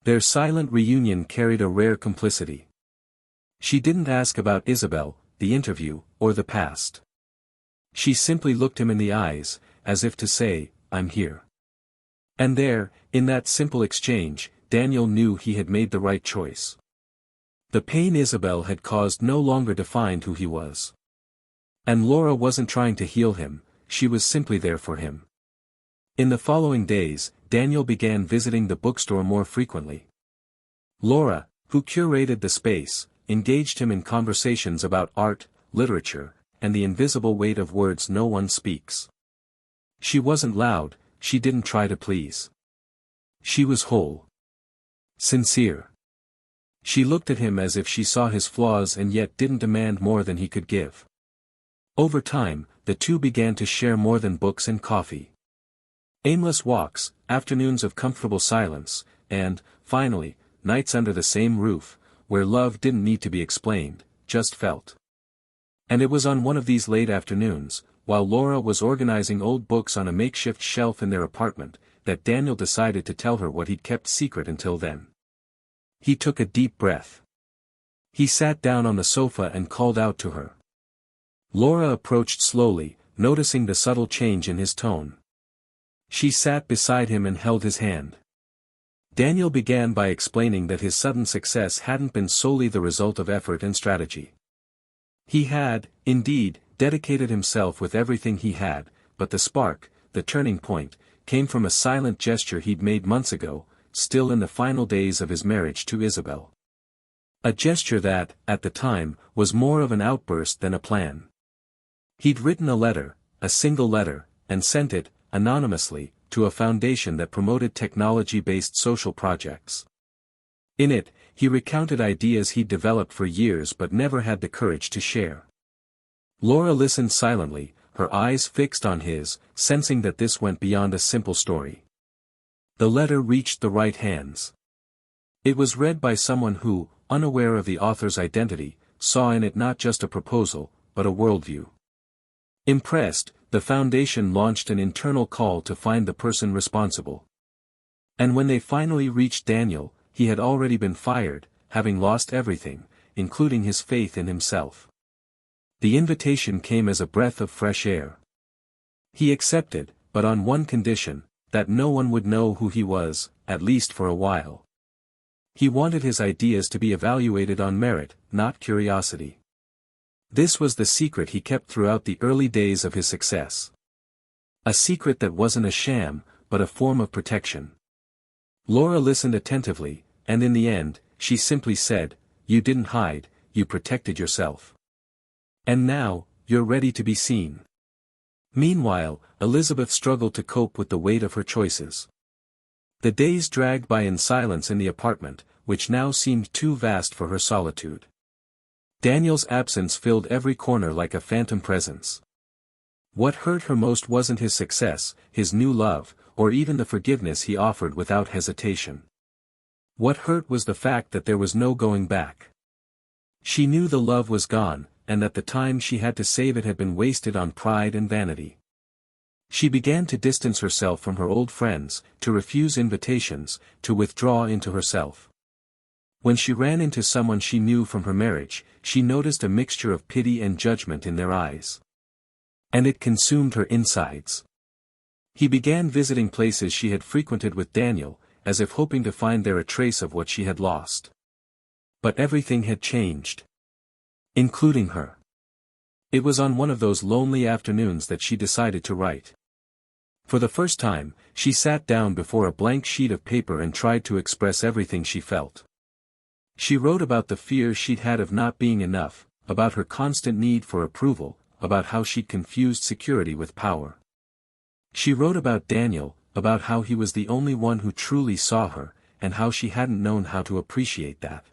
S1: Their silent reunion carried a rare complicity. She didn't ask about Isabel, the interview, or the past. She simply looked him in the eyes, as if to say, "I'm here." And there, in that simple exchange, Daniel knew he had made the right choice. The pain Isabel had caused no longer defined who he was. And Laura wasn't trying to heal him, she was simply there for him. In the following days, Daniel began visiting the bookstore more frequently. Laura, who curated the space, engaged him in conversations about art, literature, and the invisible weight of words no one speaks. She wasn't loud, she didn't try to please. She was whole. Sincere. She looked at him as if she saw his flaws and yet didn't demand more than he could give. Over time, the two began to share more than books and coffee. Aimless walks, afternoons of comfortable silence, and, finally, nights under the same roof, where love didn't need to be explained, just felt. And it was on one of these late afternoons, while Laura was organizing old books on a makeshift shelf in their apartment, that Daniel decided to tell her what he'd kept secret until then. He took a deep breath. He sat down on the sofa and called out to her. Laura approached slowly, noticing the subtle change in his tone. She sat beside him and held his hand. Daniel began by explaining that his sudden success hadn't been solely the result of effort and strategy. He had, indeed, dedicated himself with everything he had, but the spark, the turning point, came from a silent gesture he'd made months ago, still in the final days of his marriage to Isabel. A gesture that, at the time, was more of an outburst than a plan. He'd written a letter, a single letter, and sent it, anonymously, to a foundation that promoted technology-based social projects. In it, he recounted ideas he'd developed for years but never had the courage to share. Laura listened silently, her eyes fixed on his, sensing that this went beyond a simple story. The letter reached the right hands. It was read by someone who, unaware of the author's identity, saw in it not just a proposal, but a worldview. Impressed, the foundation launched an internal call to find the person responsible. And when they finally reached Daniel, he had already been fired, having lost everything, including his faith in himself. The invitation came as a breath of fresh air. He accepted, but on one condition, that no one would know who he was, at least for a while. He wanted his ideas to be evaluated on merit, not curiosity. This was the secret he kept throughout the early days of his success. A secret that wasn't a sham, but a form of protection. Laura listened attentively, and in the end, she simply said, "You didn't hide, you protected yourself. And now, you're ready to be seen." Meanwhile, Elizabeth struggled to cope with the weight of her choices. The days dragged by in silence in the apartment, which now seemed too vast for her solitude. Daniel's absence filled every corner like a phantom presence. What hurt her most wasn't his success, his new love, or even the forgiveness he offered without hesitation. What hurt was the fact that there was no going back. She knew the love was gone, and that the time she had to save it had been wasted on pride and vanity. She began to distance herself from her old friends, to refuse invitations, to withdraw into herself. When she ran into someone she knew from her marriage, she noticed a mixture of pity and judgment in their eyes. And it consumed her insides. He began visiting places she had frequented with Daniel, as if hoping to find there a trace of what she had lost. But everything had changed. Including her. It was on one of those lonely afternoons that she decided to write. For the first time, she sat down before a blank sheet of paper and tried to express everything she felt. She wrote about the fear she'd had of not being enough, about her constant need for approval, about how she'd confused security with power. She wrote about Daniel, about how he was the only one who truly saw her, and how she hadn't known how to appreciate that.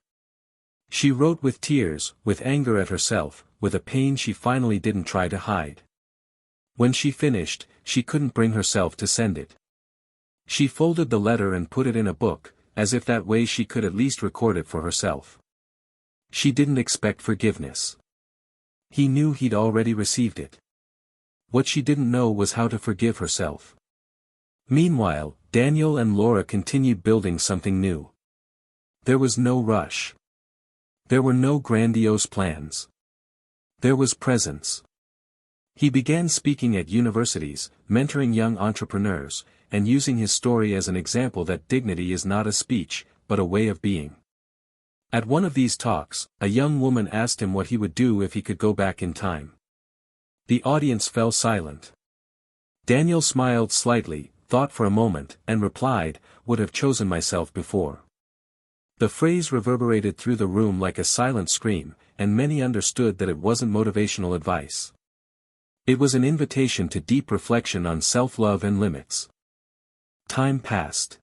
S1: She wrote with tears, with anger at herself, with a pain she finally didn't try to hide. When she finished, she couldn't bring herself to send it. She folded the letter and put it in a book, as if that way she could at least record it for herself. She didn't expect forgiveness. He knew he'd already received it. What she didn't know was how to forgive herself. Meanwhile, Daniel and Laura continued building something new. There was no rush. There were no grandiose plans. There was presence. He began speaking at universities, mentoring young entrepreneurs, and using his story as an example that dignity is not a speech, but a way of being. At one of these talks, a young woman asked him what he would do if he could go back in time. The audience fell silent. Daniel smiled slightly, thought for a moment, and replied, "Would have chosen myself before." The phrase reverberated through the room like a silent scream, and many understood that it wasn't motivational advice. It was an invitation to deep reflection on self-love and limits. Time passed.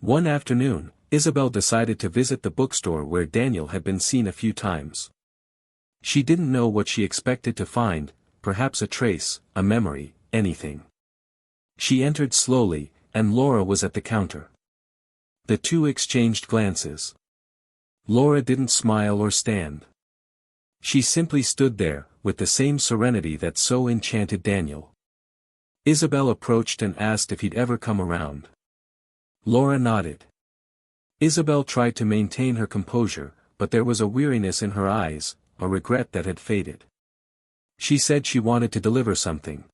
S1: One afternoon, Isabel decided to visit the bookstore where Daniel had been seen a few times. She didn't know what she expected to find, perhaps a trace, a memory, anything. She entered slowly, and Laura was at the counter. The two exchanged glances. Laura didn't smile or stand. She simply stood there, with the same serenity that so enchanted Daniel. Isabel approached and asked if he'd ever come around. Laura nodded. Isabel tried to maintain her composure, but there was a weariness in her eyes, a regret that had faded. She said she wanted to deliver something.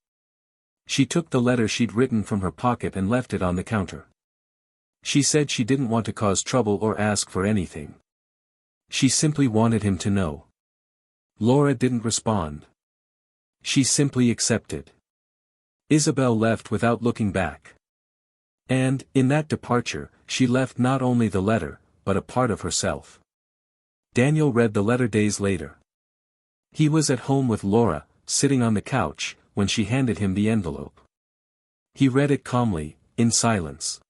S1: She took the letter she'd written from her pocket and left it on the counter. She said she didn't want to cause trouble or ask for anything. She simply wanted him to know. Laura didn't respond. She simply accepted. Isabel left without looking back. And, in that departure, she left not only the letter, but a part of herself. Daniel read the letter days later. He was at home with Laura, sitting on the couch, when she handed him the envelope. He read it calmly, in silence.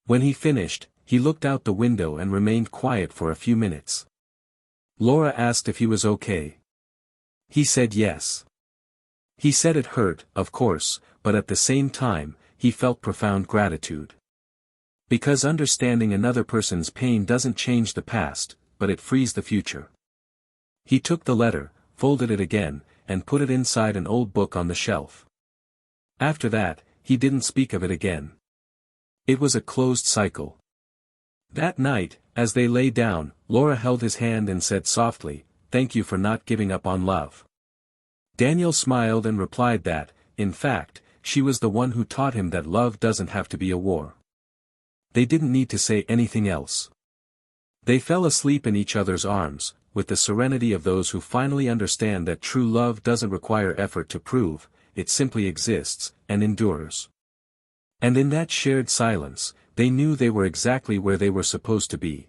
S1: When he finished, he looked out the window and remained quiet for a few minutes. Laura asked if he was okay. He said yes. He said it hurt, of course, but at the same time, he felt profound gratitude. Because understanding another person's pain doesn't change the past, but it frees the future. He took the letter, folded it again, and put it inside an old book on the shelf. After that, he didn't speak of it again. It was a closed cycle. That night, as they lay down, Laura held his hand and said softly, "Thank you for not giving up on love." Daniel smiled and replied that, in fact, she was the one who taught him that love doesn't have to be a war. They didn't need to say anything else. They fell asleep in each other's arms, with the serenity of those who finally understand that true love doesn't require effort to prove, it simply exists, and endures. And in that shared silence, they knew they were exactly where they were supposed to be.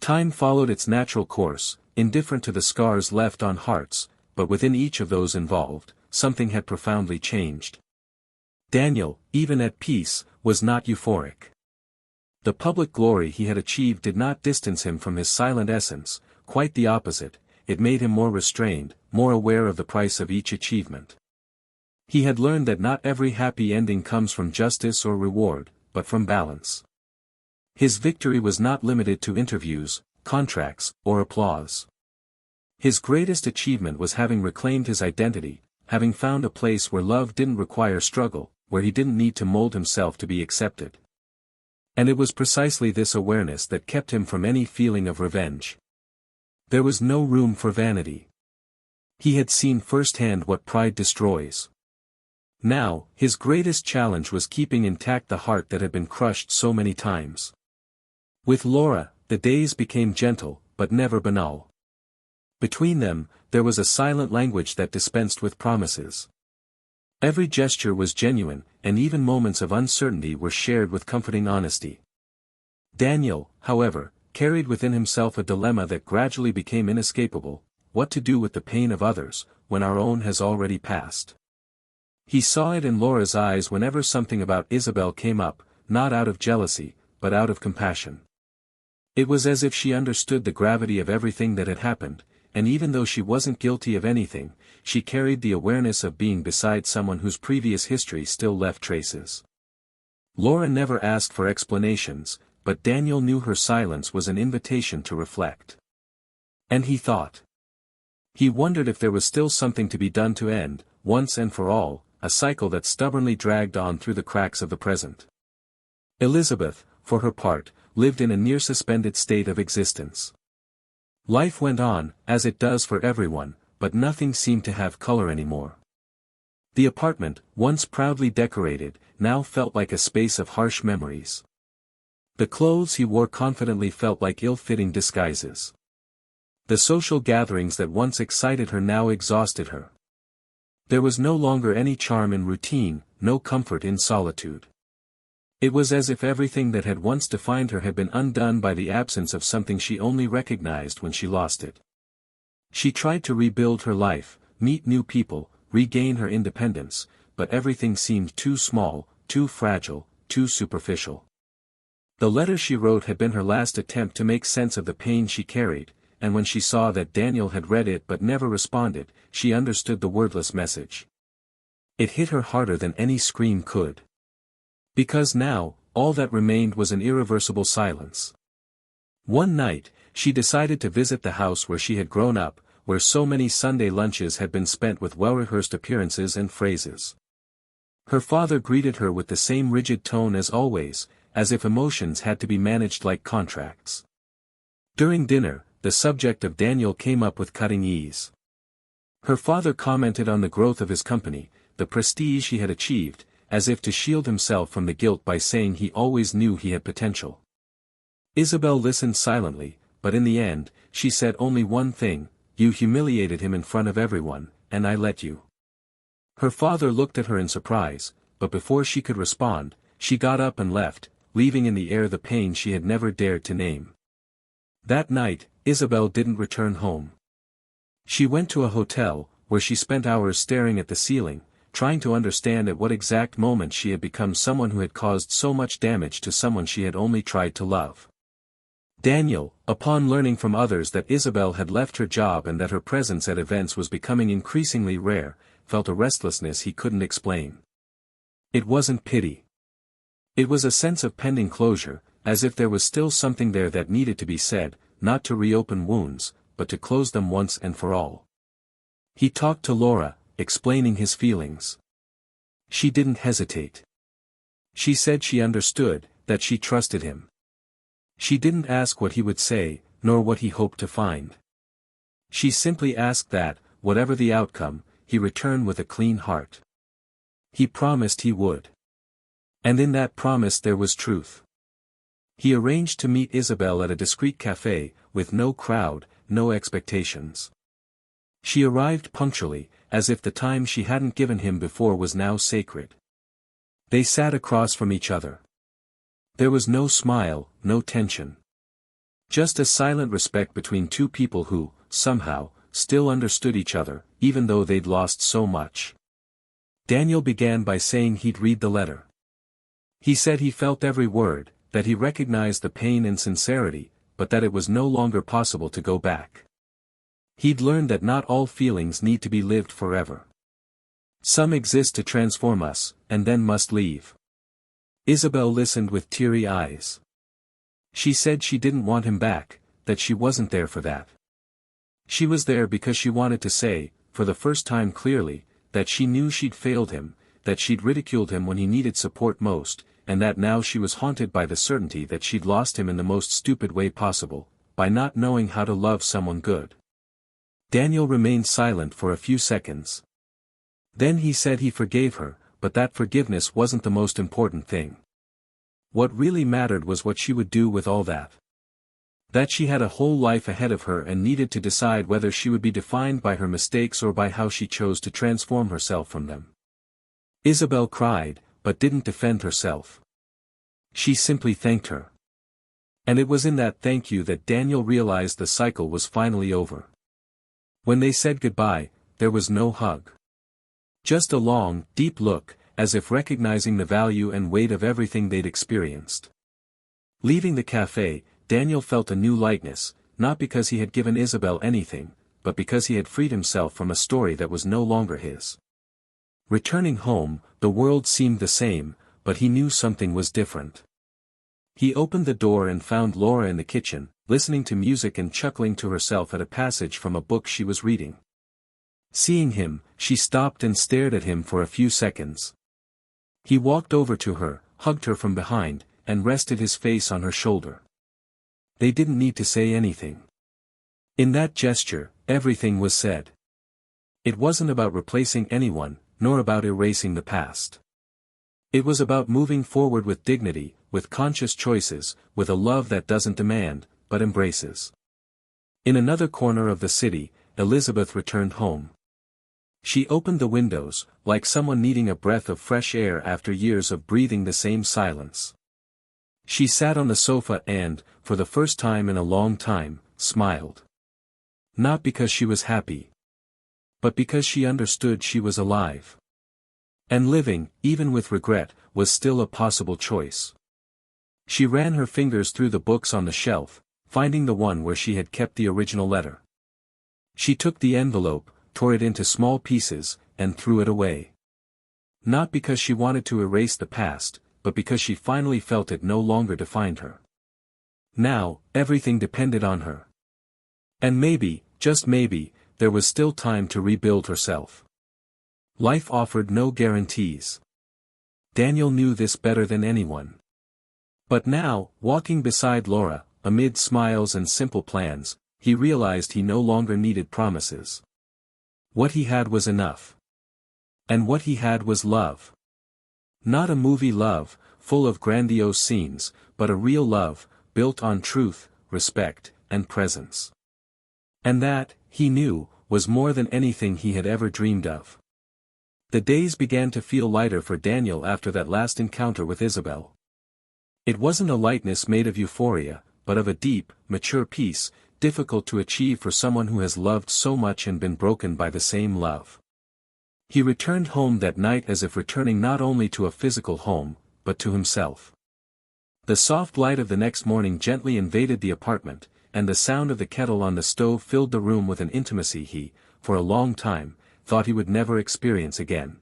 S1: Time followed its natural course, indifferent to the scars left on hearts, but within each of those involved, something had profoundly changed. Daniel, even at peace, was not euphoric. The public glory he had achieved did not distance him from his silent essence, quite the opposite, it made him more restrained, more aware of the price of each achievement. He had learned that not every happy ending comes from justice or reward, but from balance. His victory was not limited to interviews, contracts, or applause. His greatest achievement was having reclaimed his identity, having found a place where love didn't require struggle, where he didn't need to mold himself to be accepted. And it was precisely this awareness that kept him from any feeling of revenge. There was no room for vanity. He had seen firsthand what pride destroys. Now, his greatest challenge was keeping intact the heart that had been crushed so many times. With Laura, the days became gentle, but never banal. Between them, there was a silent language that dispensed with promises. Every gesture was genuine, and even moments of uncertainty were shared with comforting honesty. Daniel, however, carried within himself a dilemma that gradually became inescapable: what to do with the pain of others, when our own has already passed. He saw it in Laura's eyes whenever something about Isabel came up, not out of jealousy, but out of compassion. It was as if she understood the gravity of everything that had happened, and even though she wasn't guilty of anything, she carried the awareness of being beside someone whose previous history still left traces. Laura never asked for explanations, but Daniel knew her silence was an invitation to reflect. And he thought. He wondered if there was still something to be done to end, once and for all, a cycle that stubbornly dragged on through the cracks of the present. Elizabeth, for her part, lived in a near-suspended state of existence. Life went on, as it does for everyone, but nothing seemed to have color anymore. The apartment, once proudly decorated, now felt like a space of harsh memories. The clothes he wore confidently felt like ill-fitting disguises. The social gatherings that once excited her now exhausted her. There was no longer any charm in routine, no comfort in solitude. It was as if everything that had once defined her had been undone by the absence of something she only recognized when she lost it. She tried to rebuild her life, meet new people, regain her independence, but everything seemed too small, too fragile, too superficial. The letter she wrote had been her last attempt to make sense of the pain she carried, and when she saw that Daniel had read it but never responded, she understood the wordless message. It hit her harder than any scream could. Because now, all that remained was an irreversible silence. One night, she decided to visit the house where she had grown up, where so many Sunday lunches had been spent with well-rehearsed appearances and phrases. Her father greeted her with the same rigid tone as always, as if emotions had to be managed like contracts. During dinner, the subject of Daniel came up with cutting ease. Her father commented on the growth of his company, the prestige he had achieved, as if to shield himself from the guilt by saying he always knew he had potential. Isabel listened silently, but in the end, she said only one thing: "You humiliated him in front of everyone, and I let you." Her father looked at her in surprise, but before she could respond, she got up and left, leaving in the air the pain she had never dared to name. That night, Isabel didn't return home. She went to a hotel, where she spent hours staring at the ceiling, trying to understand at what exact moment she had become someone who had caused so much damage to someone she had only tried to love. Daniel, upon learning from others that Isabel had left her job and that her presence at events was becoming increasingly rare, felt a restlessness he couldn't explain. It wasn't pity. It was a sense of pending closure, as if there was still something there that needed to be said, not to reopen wounds, but to close them once and for all. He talked to Laura, explaining his feelings. She didn't hesitate. She said she understood, that she trusted him. She didn't ask what he would say, nor what he hoped to find. She simply asked that, whatever the outcome, he return with a clean heart. He promised he would. And in that promise there was truth. He arranged to meet Isabel at a discreet café, with no crowd, no expectations. She arrived punctually, as if the time she hadn't given him before was now sacred. They sat across from each other. There was no smile, no tension. Just a silent respect between two people who, somehow, still understood each other, even though they'd lost so much. Daniel began by saying he'd read the letter. He said he felt every word, that he recognized the pain and sincerity, but that it was no longer possible to go back. He'd learned that not all feelings need to be lived forever. Some exist to transform us, and then must leave. Isabel listened with teary eyes. She said she didn't want him back, that she wasn't there for that. She was there because she wanted to say, for the first time clearly, that she knew she'd failed him, that she'd ridiculed him when he needed support most, and that now she was haunted by the certainty that she'd lost him in the most stupid way possible, by not knowing how to love someone good. Daniel remained silent for a few seconds. Then he said he forgave her, but that forgiveness wasn't the most important thing. What really mattered was what she would do with all that. That she had a whole life ahead of her and needed to decide whether she would be defined by her mistakes or by how she chose to transform herself from them. Isabel cried, but didn't defend herself. She simply thanked her. And it was in that thank you that Daniel realized the cycle was finally over. When they said goodbye, there was no hug. Just a long, deep look, as if recognizing the value and weight of everything they'd experienced. Leaving the cafe, Daniel felt a new lightness, not because he had given Isabel anything, but because he had freed himself from a story that was no longer his. Returning home, the world seemed the same, but he knew something was different. He opened the door and found Laura in the kitchen, listening to music and chuckling to herself at a passage from a book she was reading. Seeing him, she stopped and stared at him for a few seconds. He walked over to her, hugged her from behind, and rested his face on her shoulder. They didn't need to say anything. In that gesture, everything was said. It wasn't about replacing anyone, nor about erasing the past. It was about moving forward with dignity, with conscious choices, with a love that doesn't demand, but embraces. In another corner of the city, Elizabeth returned home. She opened the windows, like someone needing a breath of fresh air after years of breathing the same silence. She sat on the sofa and, for the first time in a long time, smiled. Not because she was happy, but because she understood she was alive. And living, even with regret, was still a possible choice. She ran her fingers through the books on the shelf, finding the one where she had kept the original letter. She took the envelope, tore it into small pieces, and threw it away. Not because she wanted to erase the past, but because she finally felt it no longer defined her. Now, everything depended on her. And maybe, just maybe, there was still time to rebuild herself. Life offered no guarantees. Daniel knew this better than anyone. But now, walking beside Laura, amid smiles and simple plans, he realized he no longer needed promises. What he had was enough. And what he had was love. Not a movie love, full of grandiose scenes, but a real love, built on truth, respect, and presence. And that, he knew, was more than anything he had ever dreamed of. The days began to feel lighter for Daniel after that last encounter with Isabel. It wasn't a lightness made of euphoria, but of a deep, mature peace, difficult to achieve for someone who has loved so much and been broken by the same love. He returned home that night as if returning not only to a physical home, but to himself. The soft light of the next morning gently invaded the apartment, and the sound of the kettle on the stove filled the room with an intimacy he, for a long time, thought he would never experience again.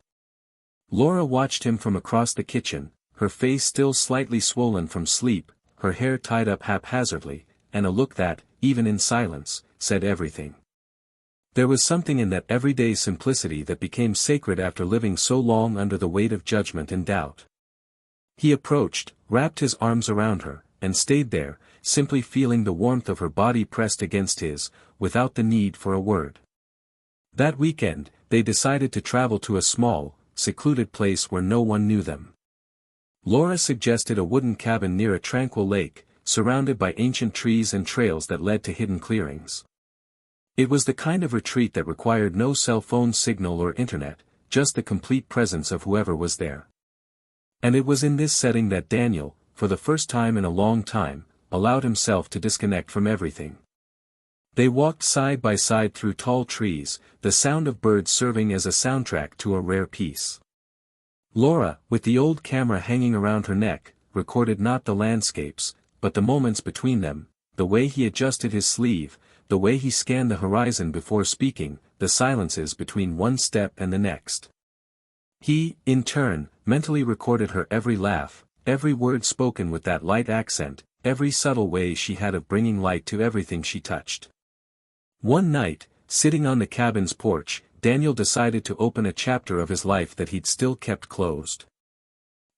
S1: Laura watched him from across the kitchen, her face still slightly swollen from sleep, her hair tied up haphazardly, and a look that, even in silence, said everything. There was something in that everyday simplicity that became sacred after living so long under the weight of judgment and doubt. He approached, wrapped his arms around her, and stayed there, simply feeling the warmth of her body pressed against his, without the need for a word. That weekend, they decided to travel to a small, secluded place where no one knew them. Laura suggested a wooden cabin near a tranquil lake, surrounded by ancient trees and trails that led to hidden clearings. It was the kind of retreat that required no cell phone signal or internet, just the complete presence of whoever was there. And it was in this setting that Daniel, for the first time in a long time, allowed himself to disconnect from everything. They walked side by side through tall trees, the sound of birds serving as a soundtrack to a rare piece. Laura, with the old camera hanging around her neck, recorded not the landscapes, but the moments between them, the way he adjusted his sleeve, the way he scanned the horizon before speaking, the silences between one step and the next. He, in turn, mentally recorded her every laugh, every word spoken with that light accent, every subtle way she had of bringing light to everything she touched. One night, sitting on the cabin's porch, Daniel decided to open a chapter of his life that he'd still kept closed.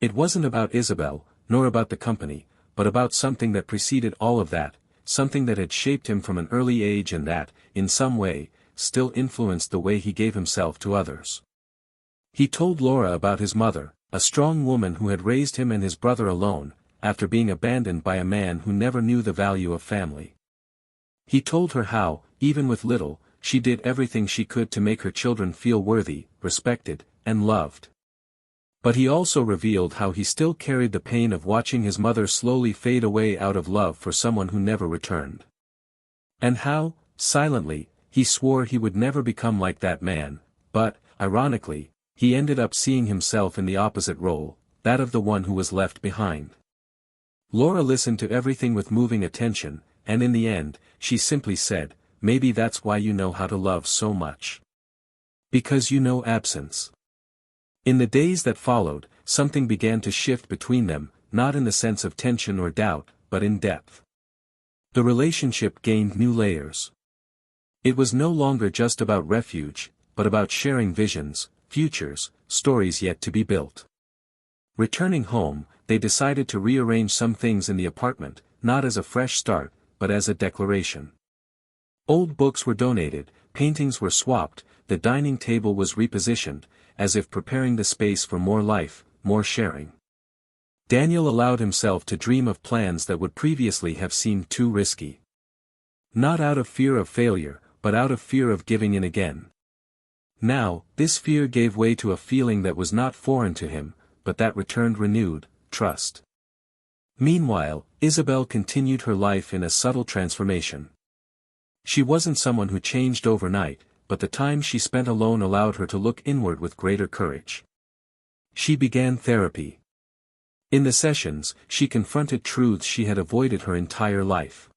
S1: It wasn't about Isabel, nor about the company, but about something that preceded all of that, something that had shaped him from an early age and that, in some way, still influenced the way he gave himself to others. He told Laura about his mother, a strong woman who had raised him and his brother alone, after being abandoned by a man who never knew the value of family. He told her how, even with little, she did everything she could to make her children feel worthy, respected, and loved. But he also revealed how he still carried the pain of watching his mother slowly fade away out of love for someone who never returned. And how, silently, he swore he would never become like that man, but, ironically, he ended up seeing himself in the opposite role, that of the one who was left behind. Laura listened to everything with moving attention, and in the end, she simply said, "Maybe that's why you know how to love so much. Because you know absence." In the days that followed, something began to shift between them, not in the sense of tension or doubt, but in depth. The relationship gained new layers. It was no longer just about refuge, but about sharing visions, futures, stories yet to be built. Returning home, they decided to rearrange some things in the apartment, not as a fresh start, but as a declaration. Old books were donated, paintings were swapped, the dining table was repositioned, as if preparing the space for more life, more sharing. Daniel allowed himself to dream of plans that would previously have seemed too risky. Not out of fear of failure, but out of fear of giving in again. Now, this fear gave way to a feeling that was not foreign to him, but that returned renewed, trust. Meanwhile, Isabel continued her life in a subtle transformation. She wasn't someone who changed overnight, but the time she spent alone allowed her to look inward with greater courage. She began therapy. In the sessions, she confronted truths she had avoided her entire life.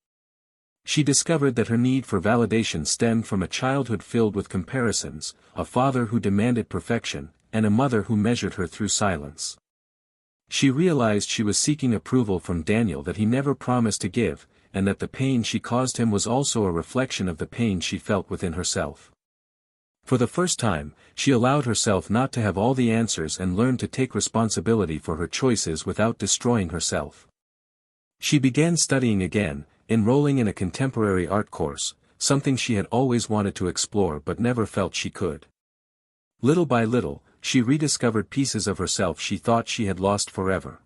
S1: She discovered that her need for validation stemmed from a childhood filled with comparisons, a father who demanded perfection, and a mother who measured her through silence. She realized she was seeking approval from Daniel that he never promised to give, and that the pain she caused him was also a reflection of the pain she felt within herself. For the first time, she allowed herself not to have all the answers and learned to take responsibility for her choices without destroying herself. She began studying again, enrolling in a contemporary art course, something she had always wanted to explore but never felt she could. Little by little, she rediscovered pieces of herself she thought she had lost forever.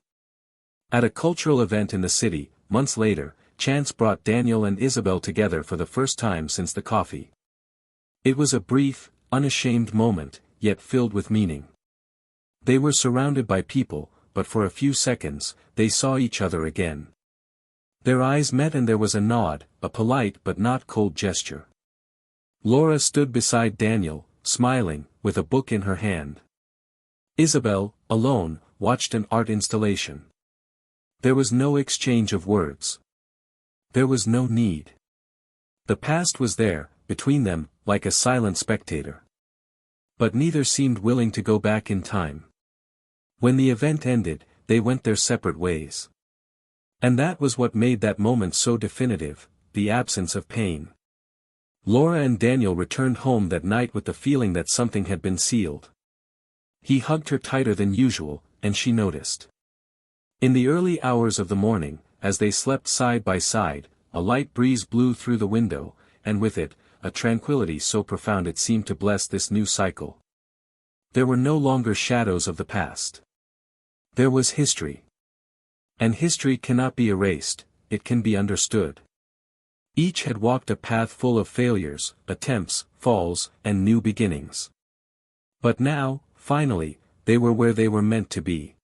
S1: At a cultural event in the city, months later, chance brought Daniel and Isabel together for the first time since the coffee. It was a brief, unashamed moment, yet filled with meaning. They were surrounded by people, but for a few seconds, they saw each other again. Their eyes met and there was a nod, a polite but not cold gesture. Laura stood beside Daniel, smiling, with a book in her hand. Isabel, alone, watched an art installation. There was no exchange of words. There was no need. The past was there, between them, like a silent spectator. But neither seemed willing to go back in time. When the event ended, they went their separate ways. And that was what made that moment so definitive, the absence of pain. Laura and Daniel returned home that night with the feeling that something had been sealed. He hugged her tighter than usual, and she noticed. In the early hours of the morning, as they slept side by side, a light breeze blew through the window, and with it, a tranquility so profound it seemed to bless this new cycle. There were no longer shadows of the past. There was history. And history cannot be erased, it can be understood. Each had walked a path full of failures, attempts, falls, and new beginnings. But now, finally, they were where they were meant to be.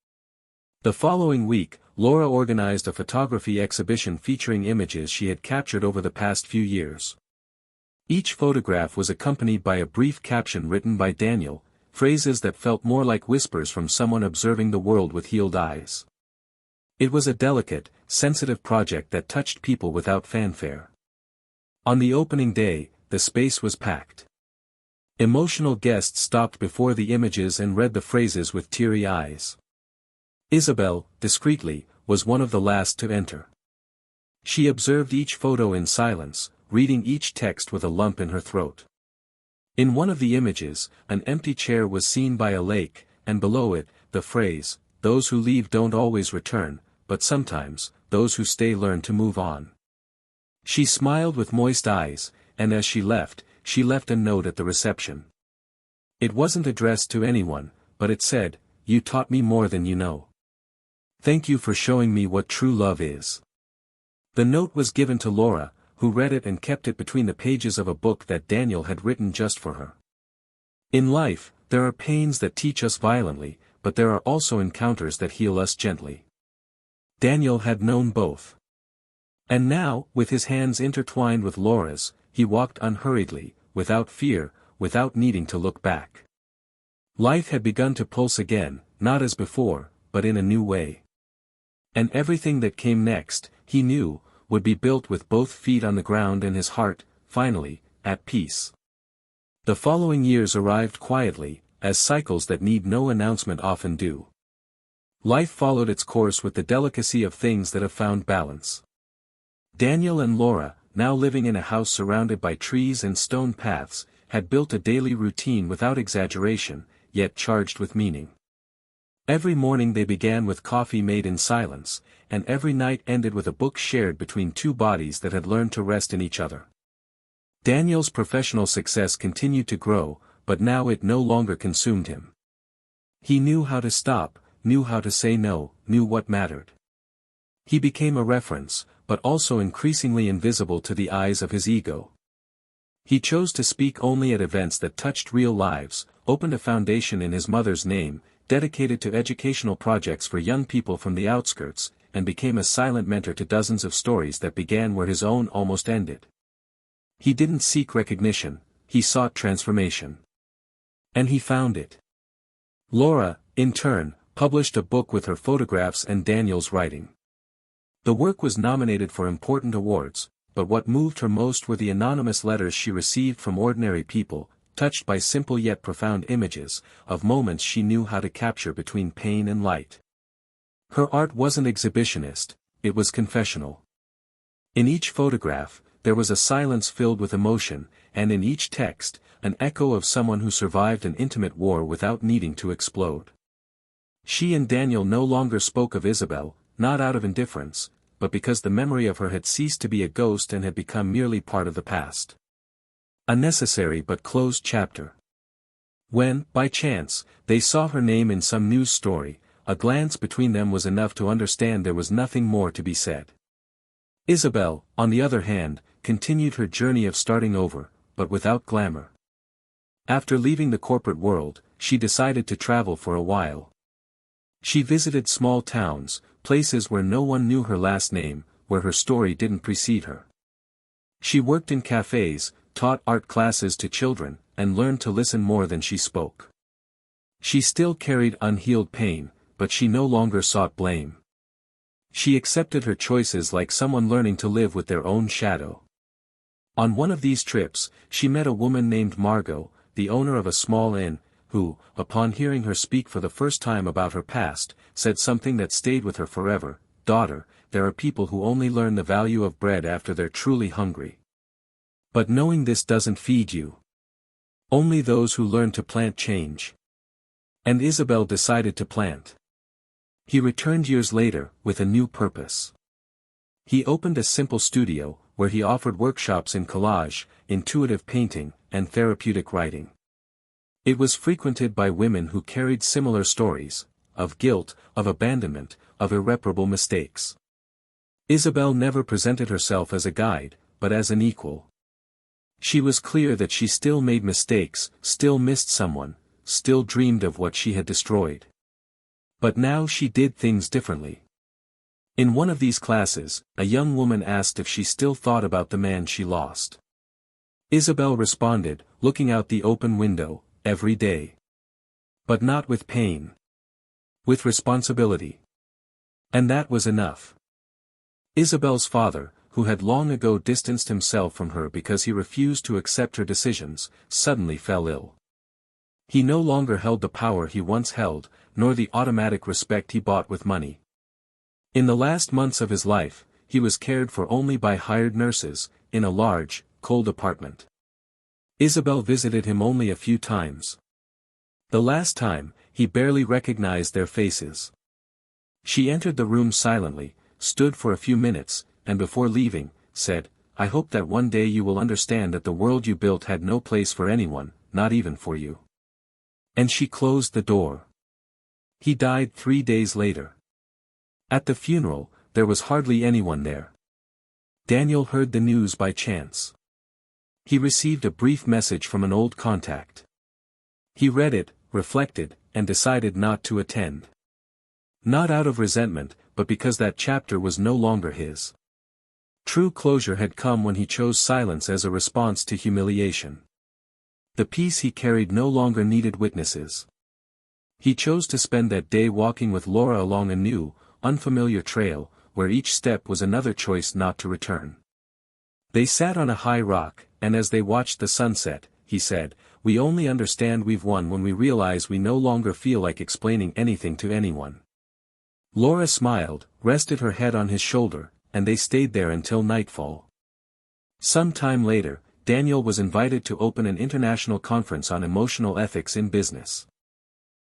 S1: The following week, Laura organized a photography exhibition featuring images she had captured over the past few years. Each photograph was accompanied by a brief caption written by Daniel, phrases that felt more like whispers from someone observing the world with healed eyes. It was a delicate, sensitive project that touched people without fanfare. On the opening day, the space was packed. Emotional guests stopped before the images and read the phrases with teary eyes. Isabel, discreetly, was one of the last to enter. She observed each photo in silence, reading each text with a lump in her throat. In one of the images, an empty chair was seen by a lake, and below it, the phrase, "Those who leave don't always return, but sometimes, those who stay learn to move on." She smiled with moist eyes, and as she left a note at the reception. It wasn't addressed to anyone, but it said, "You taught me more than you know. Thank you for showing me what true love is." The note was given to Laura, who read it and kept it between the pages of a book that Daniel had written just for her. In life, there are pains that teach us violently, but there are also encounters that heal us gently. Daniel had known both. And now, with his hands intertwined with Laura's, he walked unhurriedly, without fear, without needing to look back. Life had begun to pulse again, not as before, but in a new way. And everything that came next, he knew, would be built with both feet on the ground and his heart, finally, at peace. The following years arrived quietly, as cycles that need no announcement often do. Life followed its course with the delicacy of things that have found balance. Daniel and Laura, now living in a house surrounded by trees and stone paths, had built a daily routine without exaggeration, yet charged with meaning. Every morning they began with coffee made in silence, and every night ended with a book shared between two bodies that had learned to rest in each other. Daniel's professional success continued to grow, but now it no longer consumed him. He knew how to stop, knew how to say no, knew what mattered. He became a reference, but also increasingly invisible to the eyes of his ego. He chose to speak only at events that touched real lives, opened a foundation in his mother's name, dedicated to educational projects for young people from the outskirts, and became a silent mentor to dozens of stories that began where his own almost ended. He didn't seek recognition, he sought transformation. And he found it. Laura, in turn, published a book with her photographs and Daniel's writing. The work was nominated for important awards, but what moved her most were the anonymous letters she received from ordinary people, touched by simple yet profound images, of moments she knew how to capture between pain and light. Her art wasn't exhibitionist, it was confessional. In each photograph, there was a silence filled with emotion, and in each text, an echo of someone who survived an intimate war without needing to explode. She and Daniel no longer spoke of Isabel, not out of indifference, but because the memory of her had ceased to be a ghost and had become merely part of the past. A necessary but closed chapter. When, by chance, they saw her name in some news story, a glance between them was enough to understand there was nothing more to be said. Isabel, on the other hand, continued her journey of starting over, but without glamour. After leaving the corporate world, she decided to travel for a while. She visited small towns, places where no one knew her last name, where her story didn't precede her. She worked in cafes, taught art classes to children, and learned to listen more than she spoke. She still carried unhealed pain, but she no longer sought blame. She accepted her choices like someone learning to live with their own shadow. On one of these trips, she met a woman named Margot, the owner of a small inn, who, upon hearing her speak for the first time about her past, said something that stayed with her forever: "Daughter, there are people who only learn the value of bread after they're truly hungry. But knowing this doesn't feed you. Only those who learn to plant change." And Isabel decided to plant. He returned years later, with a new purpose. He opened a simple studio, where he offered workshops in collage, intuitive painting, and therapeutic writing. It was frequented by women who carried similar stories, of guilt, of abandonment, of irreparable mistakes. Isabel never presented herself as a guide, but as an equal. She was clear that she still made mistakes, still missed someone, still dreamed of what she had destroyed. But now she did things differently. In one of these classes, a young woman asked if she still thought about the man she lost. Isabel responded, looking out the open window, "Every day. But not with pain. With responsibility." And that was enough. Isabel's father, who had long ago distanced himself from her because he refused to accept her decisions, suddenly fell ill. He no longer held the power he once held, nor the automatic respect he bought with money. In the last months of his life, he was cared for only by hired nurses, in a large, cold apartment. Isabel visited him only a few times. The last time, he barely recognized their faces. She entered the room silently, stood for a few minutes, and before leaving, said, "I hope that one day you will understand that the world you built had no place for anyone, not even for you." And she closed the door. He died 3 days later. At the funeral, there was hardly anyone there. Daniel heard the news by chance. He received a brief message from an old contact. He read it, reflected, and decided not to attend. Not out of resentment, but because that chapter was no longer his. True closure had come when he chose silence as a response to humiliation. The peace he carried no longer needed witnesses. He chose to spend that day walking with Laura along a new, unfamiliar trail, where each step was another choice not to return. They sat on a high rock, and as they watched the sunset, he said, "We only understand we've won when we realize we no longer feel like explaining anything to anyone." Laura smiled, rested her head on his shoulder, and they stayed there until nightfall. Some time later, Daniel was invited to open an international conference on emotional ethics in business.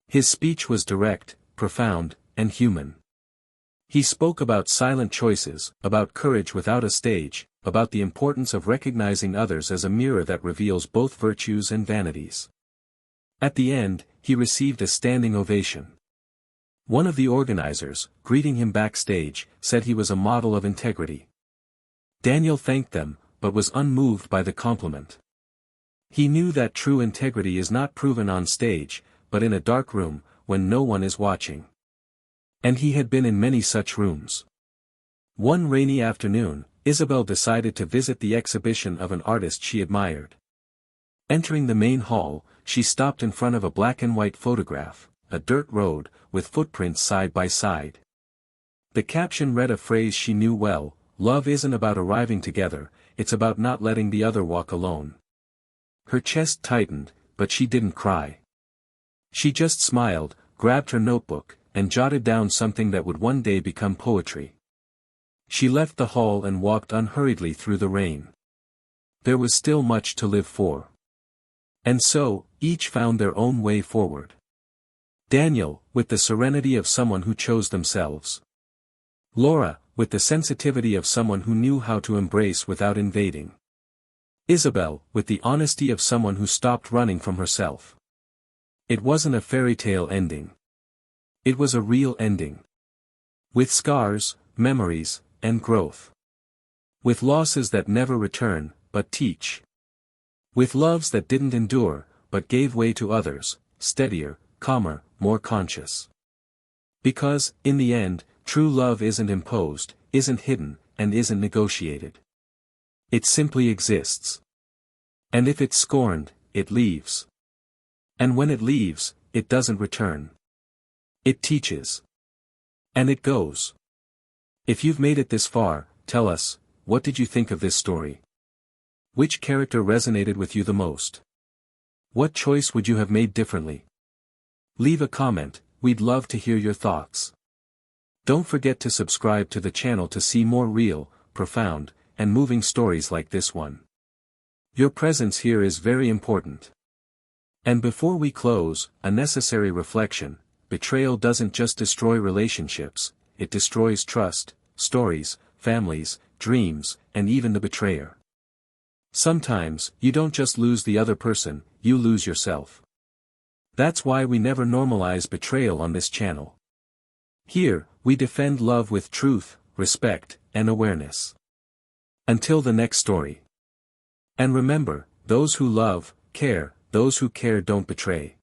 S1: His speech was direct, profound, and human. He spoke about silent choices, about courage without a stage, about the importance of recognizing others as a mirror that reveals both virtues and vanities. At the end, he received a standing ovation. One of the organizers, greeting him backstage, said he was a model of integrity. Daniel thanked them, but was unmoved by the compliment. He knew that true integrity is not proven on stage, but in a dark room, when no one is watching. And he had been in many such rooms. One rainy afternoon, Isabel decided to visit the exhibition of an artist she admired. Entering the main hall, she stopped in front of a black and white photograph, a dirt road, with footprints side by side. The caption read a phrase she knew well: "Love isn't about arriving together, it's about not letting the other walk alone." Her chest tightened, but she didn't cry. She just smiled, grabbed her notebook, and jotted down something that would one day become poetry. She left the hall and walked unhurriedly through the rain. There was still much to live for. And so, each found their own way forward. Daniel, with the serenity of someone who chose themselves. Laura, with the sensitivity of someone who knew how to embrace without invading. Isabel, with the honesty of someone who stopped running from herself. It wasn't a fairy tale ending. It was a real ending. With scars, memories, and growth. With losses that never return, but teach. With loves that didn't endure, but gave way to others, steadier, calmer, more conscious. Because, in the end, true love isn't imposed, isn't hidden, and isn't negotiated. It simply exists. And if it's scorned, it leaves. And when it leaves, it doesn't return. It teaches. And it goes. If you've made it this far, tell us, what did you think of this story? Which character resonated with you the most? What choice would you have made differently? Leave a comment, we'd love to hear your thoughts. Don't forget to subscribe to the channel to see more real, profound, and moving stories like this one. Your presence here is very important. And before we close, a necessary reflection: betrayal doesn't just destroy relationships, it destroys trust, stories, families, dreams, and even the betrayer. Sometimes, you don't just lose the other person, you lose yourself. That's why we never normalize betrayal on this channel. Here, we defend love with truth, respect, and awareness. Until the next story. And remember, those who love, care, those who care don't betray.